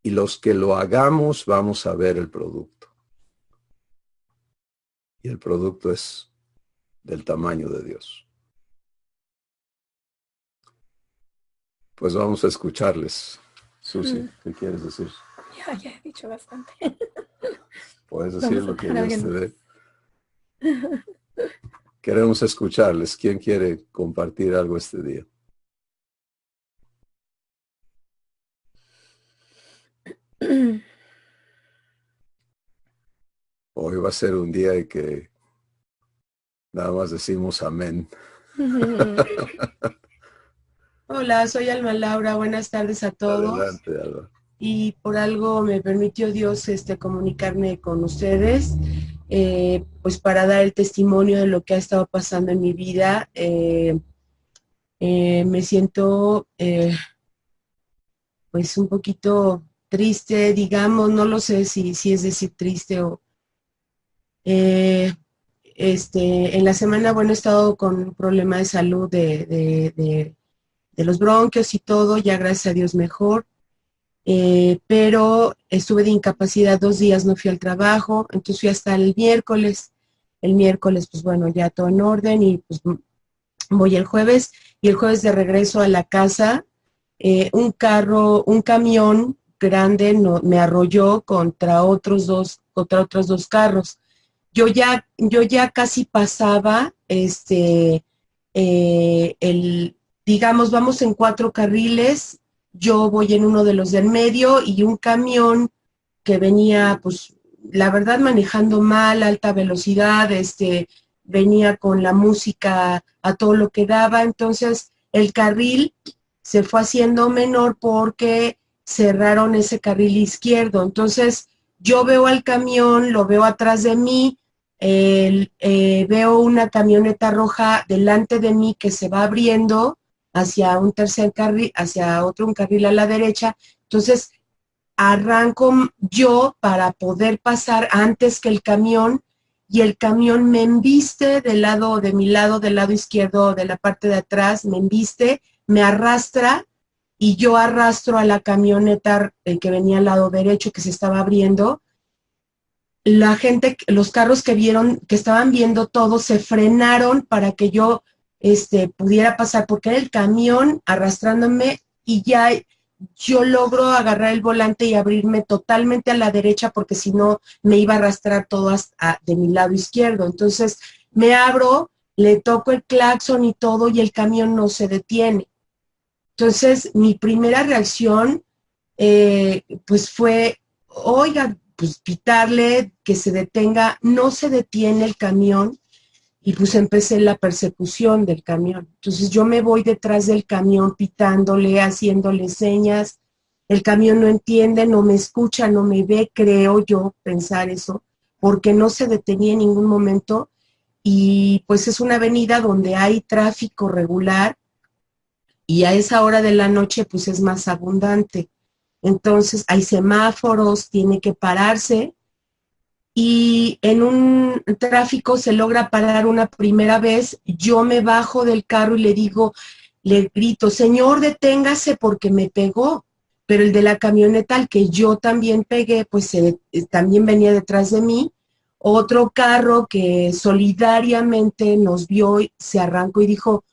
Y los que lo hagamos vamos a ver el producto. Y el producto es del tamaño de Dios. Pues vamos a escucharles. Susi, ¿qué quieres decir? Ya he dicho bastante. Puedes decir lo que Dios te dé. más. Queremos escucharles. ¿Quién quiere compartir algo este día? Hoy va a ser un día en que nada más decimos amén. Hola, soy Alma Laura. Buenas tardes a todos. Adelante, Alba. Y por algo me permitió Dios comunicarme con ustedes, pues para dar el testimonio de lo que ha estado pasando en mi vida. Me siento pues un poquito triste, digamos, no lo sé si es decir triste o... en la semana, bueno, he estado con un problema de salud de los bronquios y todo, ya gracias a Dios mejor. Pero estuve de incapacidad 2 días, no fui al trabajo, entonces fui hasta el miércoles. El miércoles, pues bueno, ya todo en orden y pues voy el jueves. Y el jueves de regreso a la casa, un camión grande me arrolló contra otros dos carros. Yo ya casi pasaba, digamos, vamos en 4 carriles. Yo voy en uno de los del medio y un camión que venía, pues, la verdad, manejando mal, alta velocidad, venía con la música a todo lo que daba. Entonces, el carril se fue haciendo menor porque cerraron ese carril izquierdo. Entonces, yo veo al camión, lo veo atrás de mí, veo una camioneta roja delante de mí que se va abriendo hacia un tercer carril, hacia un carril a la derecha. Entonces, arranco yo para poder pasar antes que el camión y el camión me embiste de mi lado, del lado izquierdo, de la parte de atrás, me embiste, me arrastra y yo arrastro a la camioneta que venía al lado derecho que se estaba abriendo. La gente, los carros que estaban viendo todo, se frenaron para que yo pudiera pasar, porque era el camión arrastrándome y ya yo logro agarrar el volante y abrirme totalmente a la derecha porque si no me iba a arrastrar todo de mi lado izquierdo. Entonces me abro, le toco el claxon y todo y el camión no se detiene. Entonces mi primera reacción pues fue, oiga, pues pitarle que se detenga. No se detiene el camión y pues empecé la persecución del camión. Entonces yo me voy detrás del camión pitándole, haciéndole señas. El camión no entiende, no me escucha, no me ve, creo yo pensar eso, porque no se detenía en ningún momento y pues es una avenida donde hay tráfico regular y a esa hora de la noche pues es más abundante. Entonces hay semáforos, tiene que pararse y en un tráfico se logra parar una primera vez. Yo me bajo del carro y le grito, señor, deténgase porque me pegó. Pero el de la camioneta al que yo también pegué, pues también venía detrás de mí. Otro carro que solidariamente nos vio, se arrancó y dijo,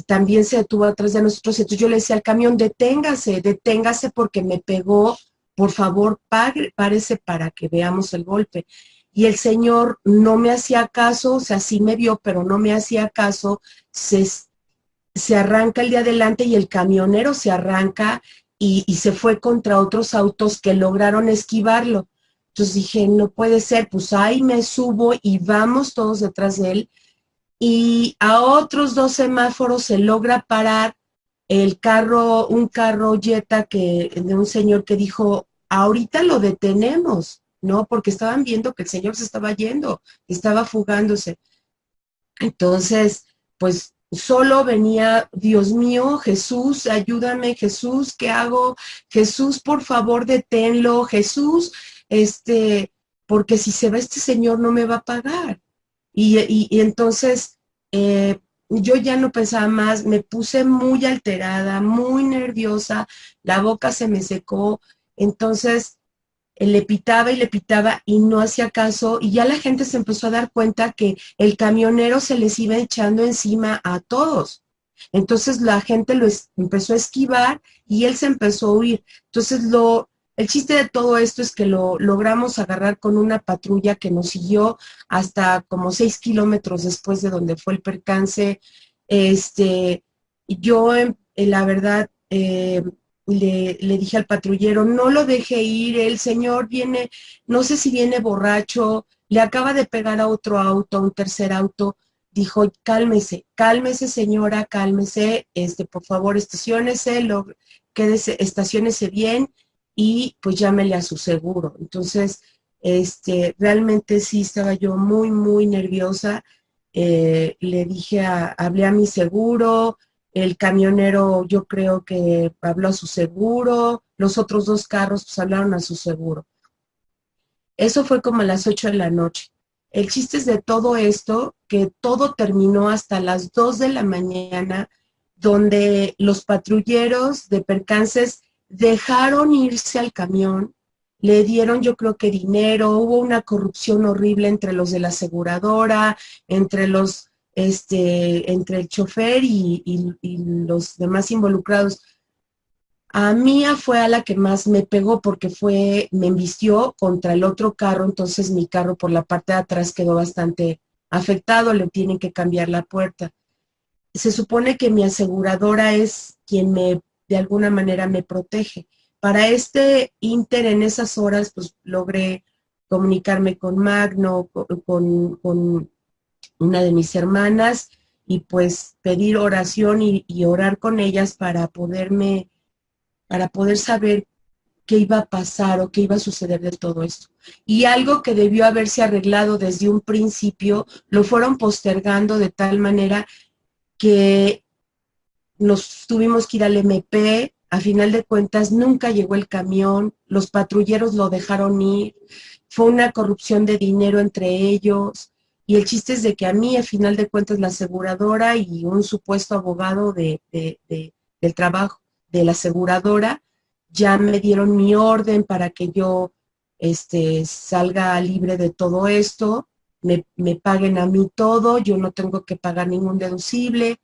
también se detuvo atrás de nosotros. Entonces yo le decía al camión, deténgase porque me pegó, por favor, párese para que veamos el golpe. Y el señor no me hacía caso, o sea, sí me vio, pero no me hacía caso. Se arranca el de adelante y el camionero se arranca y se fue contra otros autos que lograron esquivarlo. Entonces dije, no puede ser, pues ahí me subo y vamos todos detrás de él. Y a otros 2 semáforos se logra parar un carro Jetta de un señor que dijo, ahorita lo detenemos, ¿no? Porque estaban viendo que el señor se estaba yendo, estaba fugándose. Entonces, pues solo venía, Dios mío, Jesús, ayúdame, Jesús, ¿qué hago? Jesús, por favor, deténlo, Jesús, porque si se va este señor no me va a pagar. Y entonces yo ya no pensaba más, me puse muy alterada, muy nerviosa, la boca se me secó, entonces le pitaba y no hacía caso, y ya la gente se empezó a dar cuenta que el camionero se les iba echando encima a todos. Entonces la gente empezó a esquivar y él se empezó a huir. Entonces el chiste de todo esto es que lo logramos agarrar con una patrulla que nos siguió hasta como 6 kilómetros después de donde fue el percance. Yo, la verdad, le dije al patrullero, no lo deje ir, el señor viene, no sé si viene borracho, le acaba de pegar a otro auto, a un tercer auto. Dijo, cálmese, cálmese señora, cálmese, por favor, estaciónese bien y pues llámele a su seguro. Entonces, realmente sí estaba yo muy, muy nerviosa. Le dije, hablé a mi seguro, el camionero yo creo que habló a su seguro, los otros 2 carros pues hablaron a su seguro. Eso fue como a las 8 de la noche. El chiste es de todo esto, que todo terminó hasta las 2 de la mañana, donde los patrulleros de percances dejaron irse al camión, le dieron yo creo que dinero, hubo una corrupción horrible entre los de la aseguradora, entre el chofer y los demás involucrados. A Mía fue a la que más me pegó porque me embistió contra el otro carro, entonces mi carro por la parte de atrás quedó bastante afectado, le tienen que cambiar la puerta. Se supone que mi aseguradora es quien de alguna manera me protege. Para ínter en esas horas, pues logré comunicarme con Magno, con una de mis hermanas, y pues pedir oración y orar con ellas para poder saber qué iba a pasar o qué iba a suceder de todo esto. Y algo que debió haberse arreglado desde un principio, lo fueron postergando de tal manera que nos tuvimos que ir al MP, a final de cuentas nunca llegó el camión, los patrulleros lo dejaron ir, fue una corrupción de dinero entre ellos, y el chiste es de que a mí, a final de cuentas, la aseguradora y un supuesto abogado del trabajo de la aseguradora ya me dieron mi orden para que yo salga libre de todo esto, me paguen a mí todo, yo no tengo que pagar ningún deducible.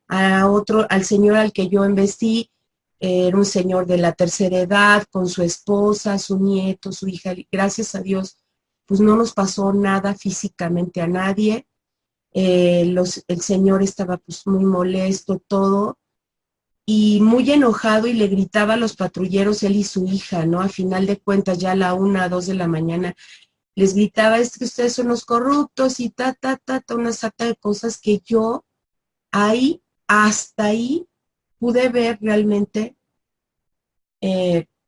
Al señor al que yo embestí, era un señor de la tercera edad, con su esposa, su nieto, su hija. Gracias a Dios, pues no nos pasó nada físicamente a nadie. El señor estaba pues muy molesto, todo, y muy enojado, y le gritaba a los patrulleros, él y su hija, ¿no? A final de cuentas, ya a la 1, 2 de la mañana, les gritaba, es que ustedes son los corruptos, y una sarta de cosas que yo hasta ahí pude ver realmente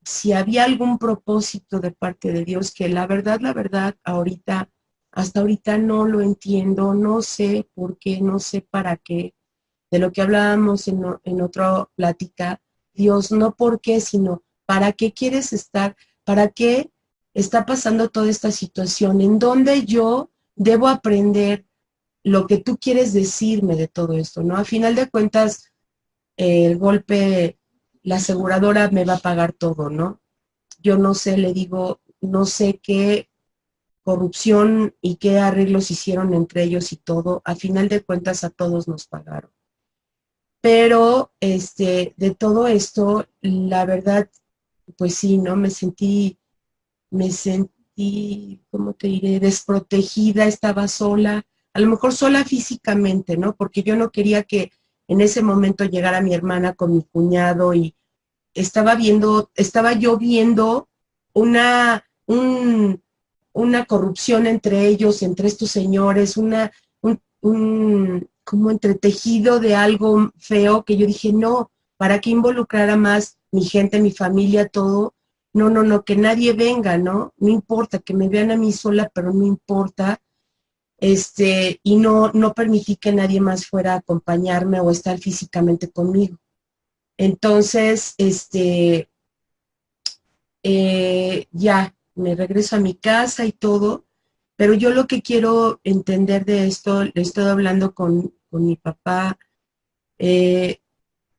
si había algún propósito de parte de Dios, que la verdad, hasta ahorita no lo entiendo, no sé por qué, no sé para qué, de lo que hablábamos en otra plática, Dios, no por qué, sino para qué quieres estar, para qué está pasando toda esta situación, en donde yo debo aprender lo que tú quieres decirme de todo esto, ¿no? A final de cuentas, el golpe, la aseguradora me va a pagar todo, ¿no? Yo no sé, le digo, no sé qué corrupción y qué arreglos hicieron entre ellos y todo. A final de cuentas, a todos nos pagaron. Pero, de todo esto, la verdad, pues sí, ¿no? Me sentí, ¿cómo te diré? Desprotegida, estaba sola, a lo mejor sola físicamente, ¿no? Porque yo no quería que en ese momento llegara mi hermana con mi cuñado, y estaba yo viendo una corrupción entre ellos, entre estos señores, como entretejido de algo feo, que yo dije, no, ¿para qué involucrar a más mi gente, mi familia, todo? No, que nadie venga, ¿no? No importa, que me vean a mí sola, pero no importa. y no permití que nadie más fuera a acompañarme o estar físicamente conmigo. Entonces, ya me regreso a mi casa y todo, pero yo lo que quiero entender de esto, le estoy hablando con mi papá,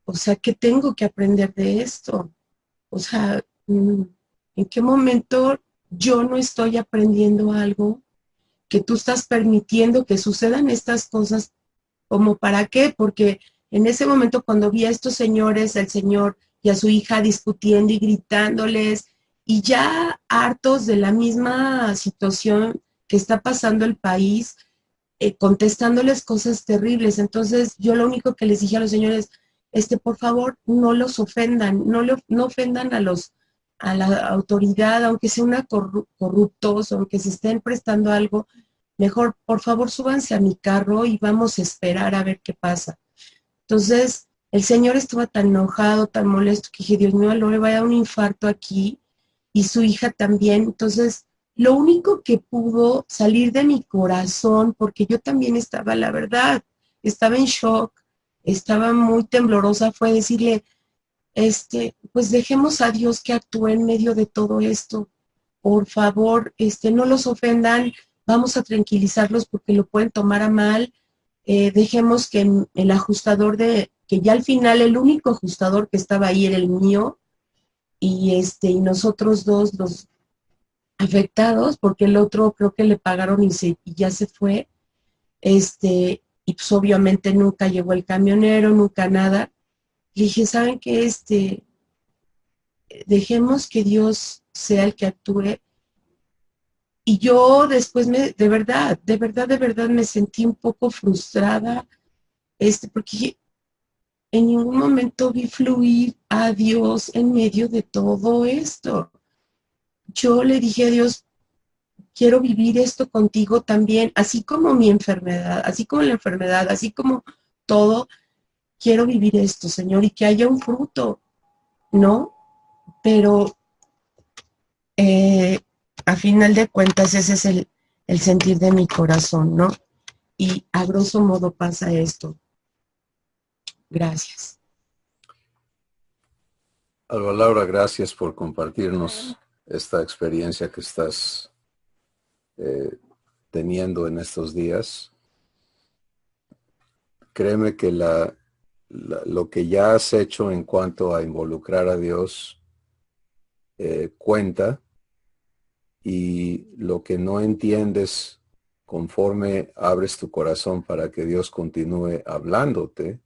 o sea, ¿qué tengo que aprender de esto? O sea, ¿en qué momento yo no estoy aprendiendo algo que tú estás permitiendo que sucedan estas cosas? ¿Como para qué? Porque en ese momento cuando vi a estos señores, al señor y a su hija discutiendo y gritándoles, y ya hartos de la misma situación que está pasando el país, contestándoles cosas terribles. Entonces yo lo único que les dije a los señores, por favor, no los ofendan, no ofendan a la autoridad, aunque sea una corruptos, aunque se estén prestando algo, mejor, por favor, súbanse a mi carro y vamos a esperar a ver qué pasa. Entonces, el señor estaba tan enojado, tan molesto, que dije, Dios mío, no le vaya a dar un infarto aquí, y su hija también. Entonces, lo único que pudo salir de mi corazón, porque yo también estaba, la verdad, estaba en shock, estaba muy temblorosa, fue decirle, pues dejemos a Dios que actúe en medio de todo esto. Por favor, no los ofendan, vamos a tranquilizarlos porque lo pueden tomar a mal. Dejemos que el ajustador que ya al final el único ajustador que estaba ahí era el mío, y nosotros dos, los afectados, porque el otro creo que le pagaron y ya se fue, y pues obviamente nunca llegó el camionero, nunca nada. Le dije, ¿saben qué? Dejemos que Dios sea el que actúe. Y yo después de verdad me sentí un poco frustrada, porque en ningún momento vi fluir a Dios en medio de todo esto. Yo le dije a Dios, quiero vivir esto contigo también, así como mi enfermedad, así como la enfermedad, así como todo, quiero vivir esto, Señor, y que haya un fruto, ¿no? Pero a final de cuentas ese es el sentir de mi corazón, ¿no? Y a grosso modo pasa esto. Gracias. Alba Laura, gracias por compartirnos esta experiencia que estás teniendo en estos días. Créeme que lo que ya has hecho en cuanto a involucrar a Dios cuenta, y lo que no entiendes conforme abres tu corazón para que Dios continúe hablándote,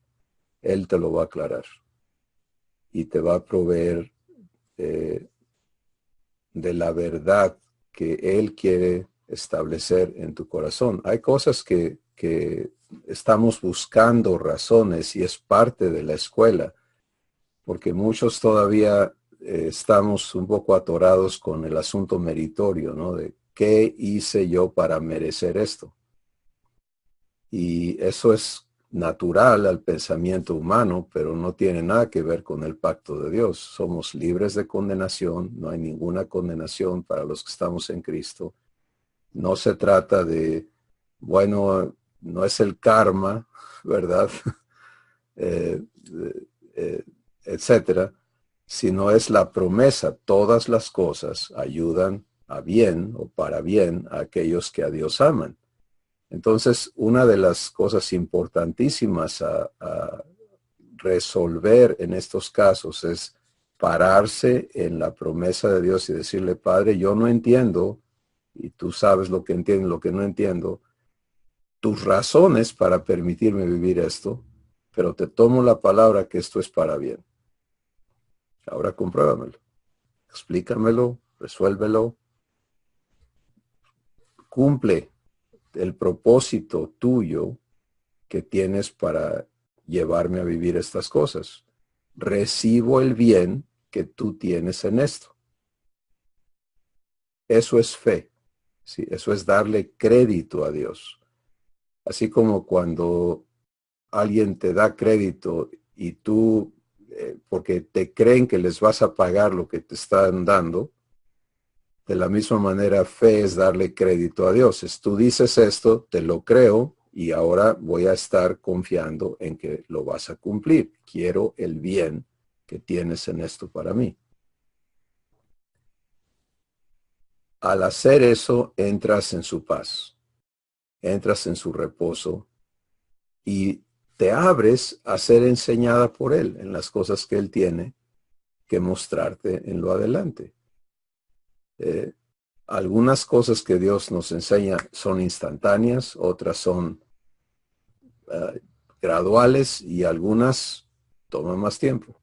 Él te lo va a aclarar y te va a proveer de la verdad que Él quiere establecer en tu corazón. Hay cosas que estamos buscando razones, y es parte de la escuela, porque muchos todavía estamos un poco atorados con el asunto meritorio, ¿no? De qué hice yo para merecer esto. Y eso es natural al pensamiento humano, pero no tiene nada que ver con el pacto de Dios. Somos libres de condenación, no hay ninguna condenación para los que estamos en Cristo. No se trata de, bueno, no es el karma, ¿verdad? Etcétera, sino es la promesa. Todas las cosas ayudan a bien o para bien a aquellos que a Dios aman. Entonces, una de las cosas importantísimas a resolver en estos casos es pararse en la promesa de Dios y decirle, Padre, yo no entiendo, y tú sabes lo que entiendo, lo que no entiendo, tus razones para permitirme vivir esto, pero te tomo la palabra que esto es para bien. Ahora compruébamelo, explícamelo, resuélvelo, cumple el propósito tuyo que tienes para llevarme a vivir estas cosas. Recibo el bien que tú tienes en esto. Eso es fe, ¿sí? Eso es darle crédito a Dios. Así como cuando alguien te da crédito y tú, porque te creen que les vas a pagar lo que te están dando, De la misma manera, fe es darle crédito a Dios. Si tú dices esto, te lo creo y ahora voy a estar confiando en que lo vas a cumplir. Quiero el bien que tienes en esto para mí. Al hacer eso, entras en su paz, entras en su reposo y te abres a ser enseñada por Él en las cosas que Él tiene que mostrarte en lo adelante. Algunas cosas que Dios nos enseña son instantáneas, otras son graduales y algunas toman más tiempo.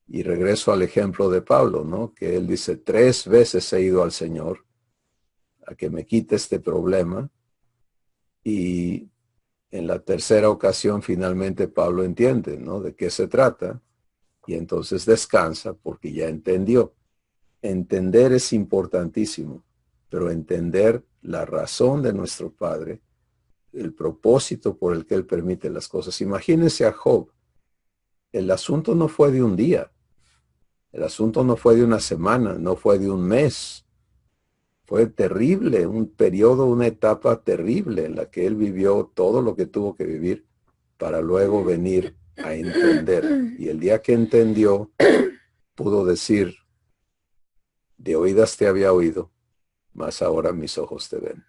Y regreso al ejemplo de Pablo, ¿no? Que él dice, 3 veces he ido al Señor a que me quite este problema. Y en la tercera ocasión finalmente Pablo entiende, ¿no? De qué se trata. Y entonces descansa porque ya entendió. Entender es importantísimo, pero entender la razón de nuestro Padre, el propósito por el que Él permite las cosas. Imagínense a Job. El asunto no fue de un día. El asunto no fue de una semana, no fue de un mes. Fue terrible, un periodo, una etapa terrible en la que él vivió todo lo que tuvo que vivir para luego venir a entender. Y el día que entendió, pudo decir, de oídas te había oído, mas ahora mis ojos te ven.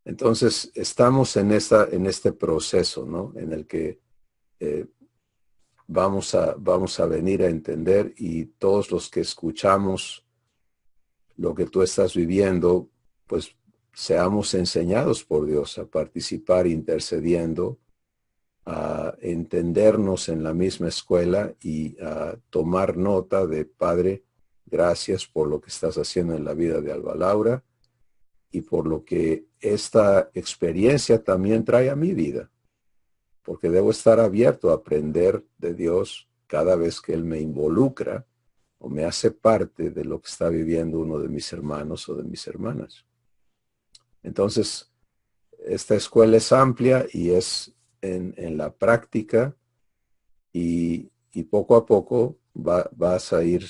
Entonces, estamos en este proceso, ¿no? En el que vamos a venir a entender y todos los que escuchamos lo que tú estás viviendo, pues seamos enseñados por Dios a participar intercediendo, a entendernos en la misma escuela y a tomar nota de Padre, gracias por lo que estás haciendo en la vida de Alba Laura y por lo que esta experiencia también trae a mi vida. Porque debo estar abierto a aprender de Dios cada vez que Él me involucra o me hace parte de lo que está viviendo uno de mis hermanos o de mis hermanas. Entonces, esta escuela es amplia y es en la práctica y poco a poco vas a ir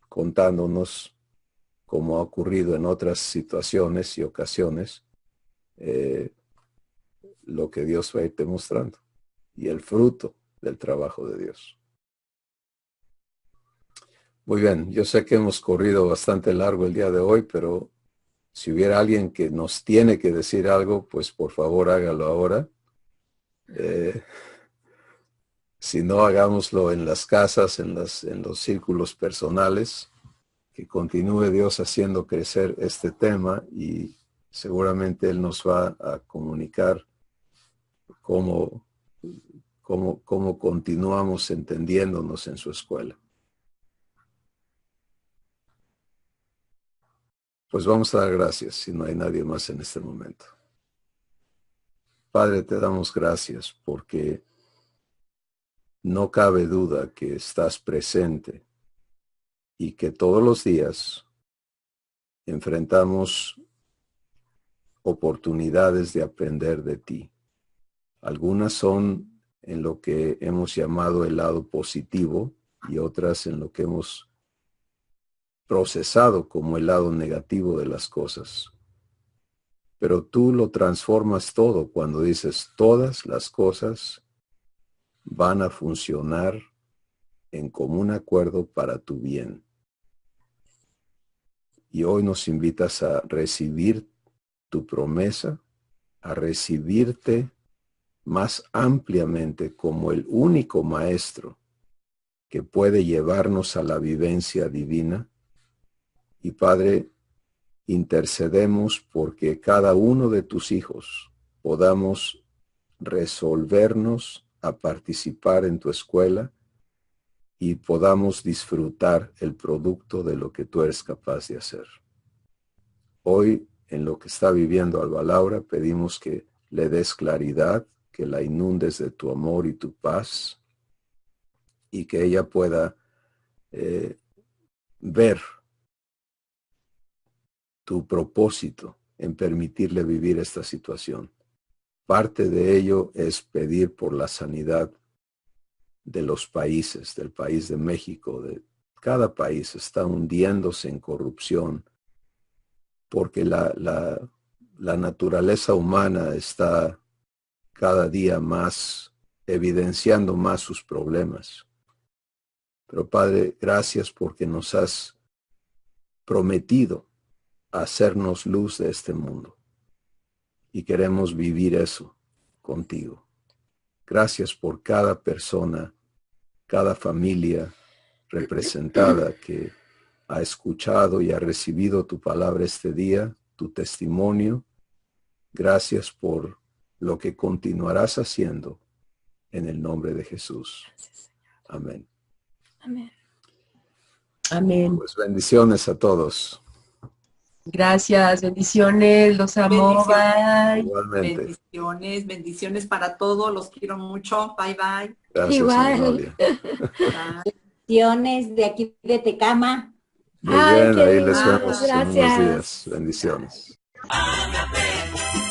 contándonos cómo ha ocurrido en otras situaciones y ocasiones lo que Dios va a irte mostrando. Y el fruto del trabajo de Dios. Muy bien, yo sé que hemos corrido bastante largo el día de hoy, pero si hubiera alguien que nos tiene que decir algo, pues por favor hágalo ahora. Si no, hagámoslo en las casas, en los círculos personales, que continúe Dios haciendo crecer este tema y seguramente Él nos va a comunicar cómo continuamos entendiéndonos en su escuela. Pues vamos a dar gracias si no hay nadie más en este momento. Padre, te damos gracias porque no cabe duda que estás presente y que todos los días enfrentamos oportunidades de aprender de ti. Algunas son en lo que hemos llamado el lado positivo y otras en lo que hemos procesado como el lado negativo de las cosas. Pero tú lo transformas todo cuando dices todas las cosas van a funcionar en común acuerdo para tu bien. Y hoy nos invitas a recibir tu promesa, a recibirte más ampliamente como el único maestro que puede llevarnos a la vivencia divina. Y Padre, intercedemos porque cada uno de tus hijos podamos resolvernos a participar en tu escuela y podamos disfrutar el producto de lo que tú eres capaz de hacer. Hoy, en lo que está viviendo Alba Laura, pedimos que le des claridad, que la inundes de tu amor y tu paz y que ella pueda ver tu propósito en permitirle vivir esta situación. Parte de ello es pedir por la sanidad de los países, del país de México, de cada país está hundiéndose en corrupción porque la naturaleza humana está cada día más evidenciando más sus problemas. Pero Padre, gracias porque nos has prometido hacernos luz de este mundo y queremos vivir eso contigo. Gracias por cada persona, cada familia representada que ha escuchado y ha recibido tu palabra este día, tu testimonio. Gracias por lo que continuarás haciendo en el nombre de Jesús. Amén. Amén. Amén. Pues bendiciones a todos. Gracias, bendiciones, los amo. Bendiciones. Bye. Igualmente. Bendiciones para todos. Los quiero mucho. Bye, bye. Gracias, Igual. Magnolia. Bye. Bendiciones de aquí de Tecama. Muy Ay, bien, qué ahí lindo. les vemos en unos Gracias. días. Bendiciones. Ágape.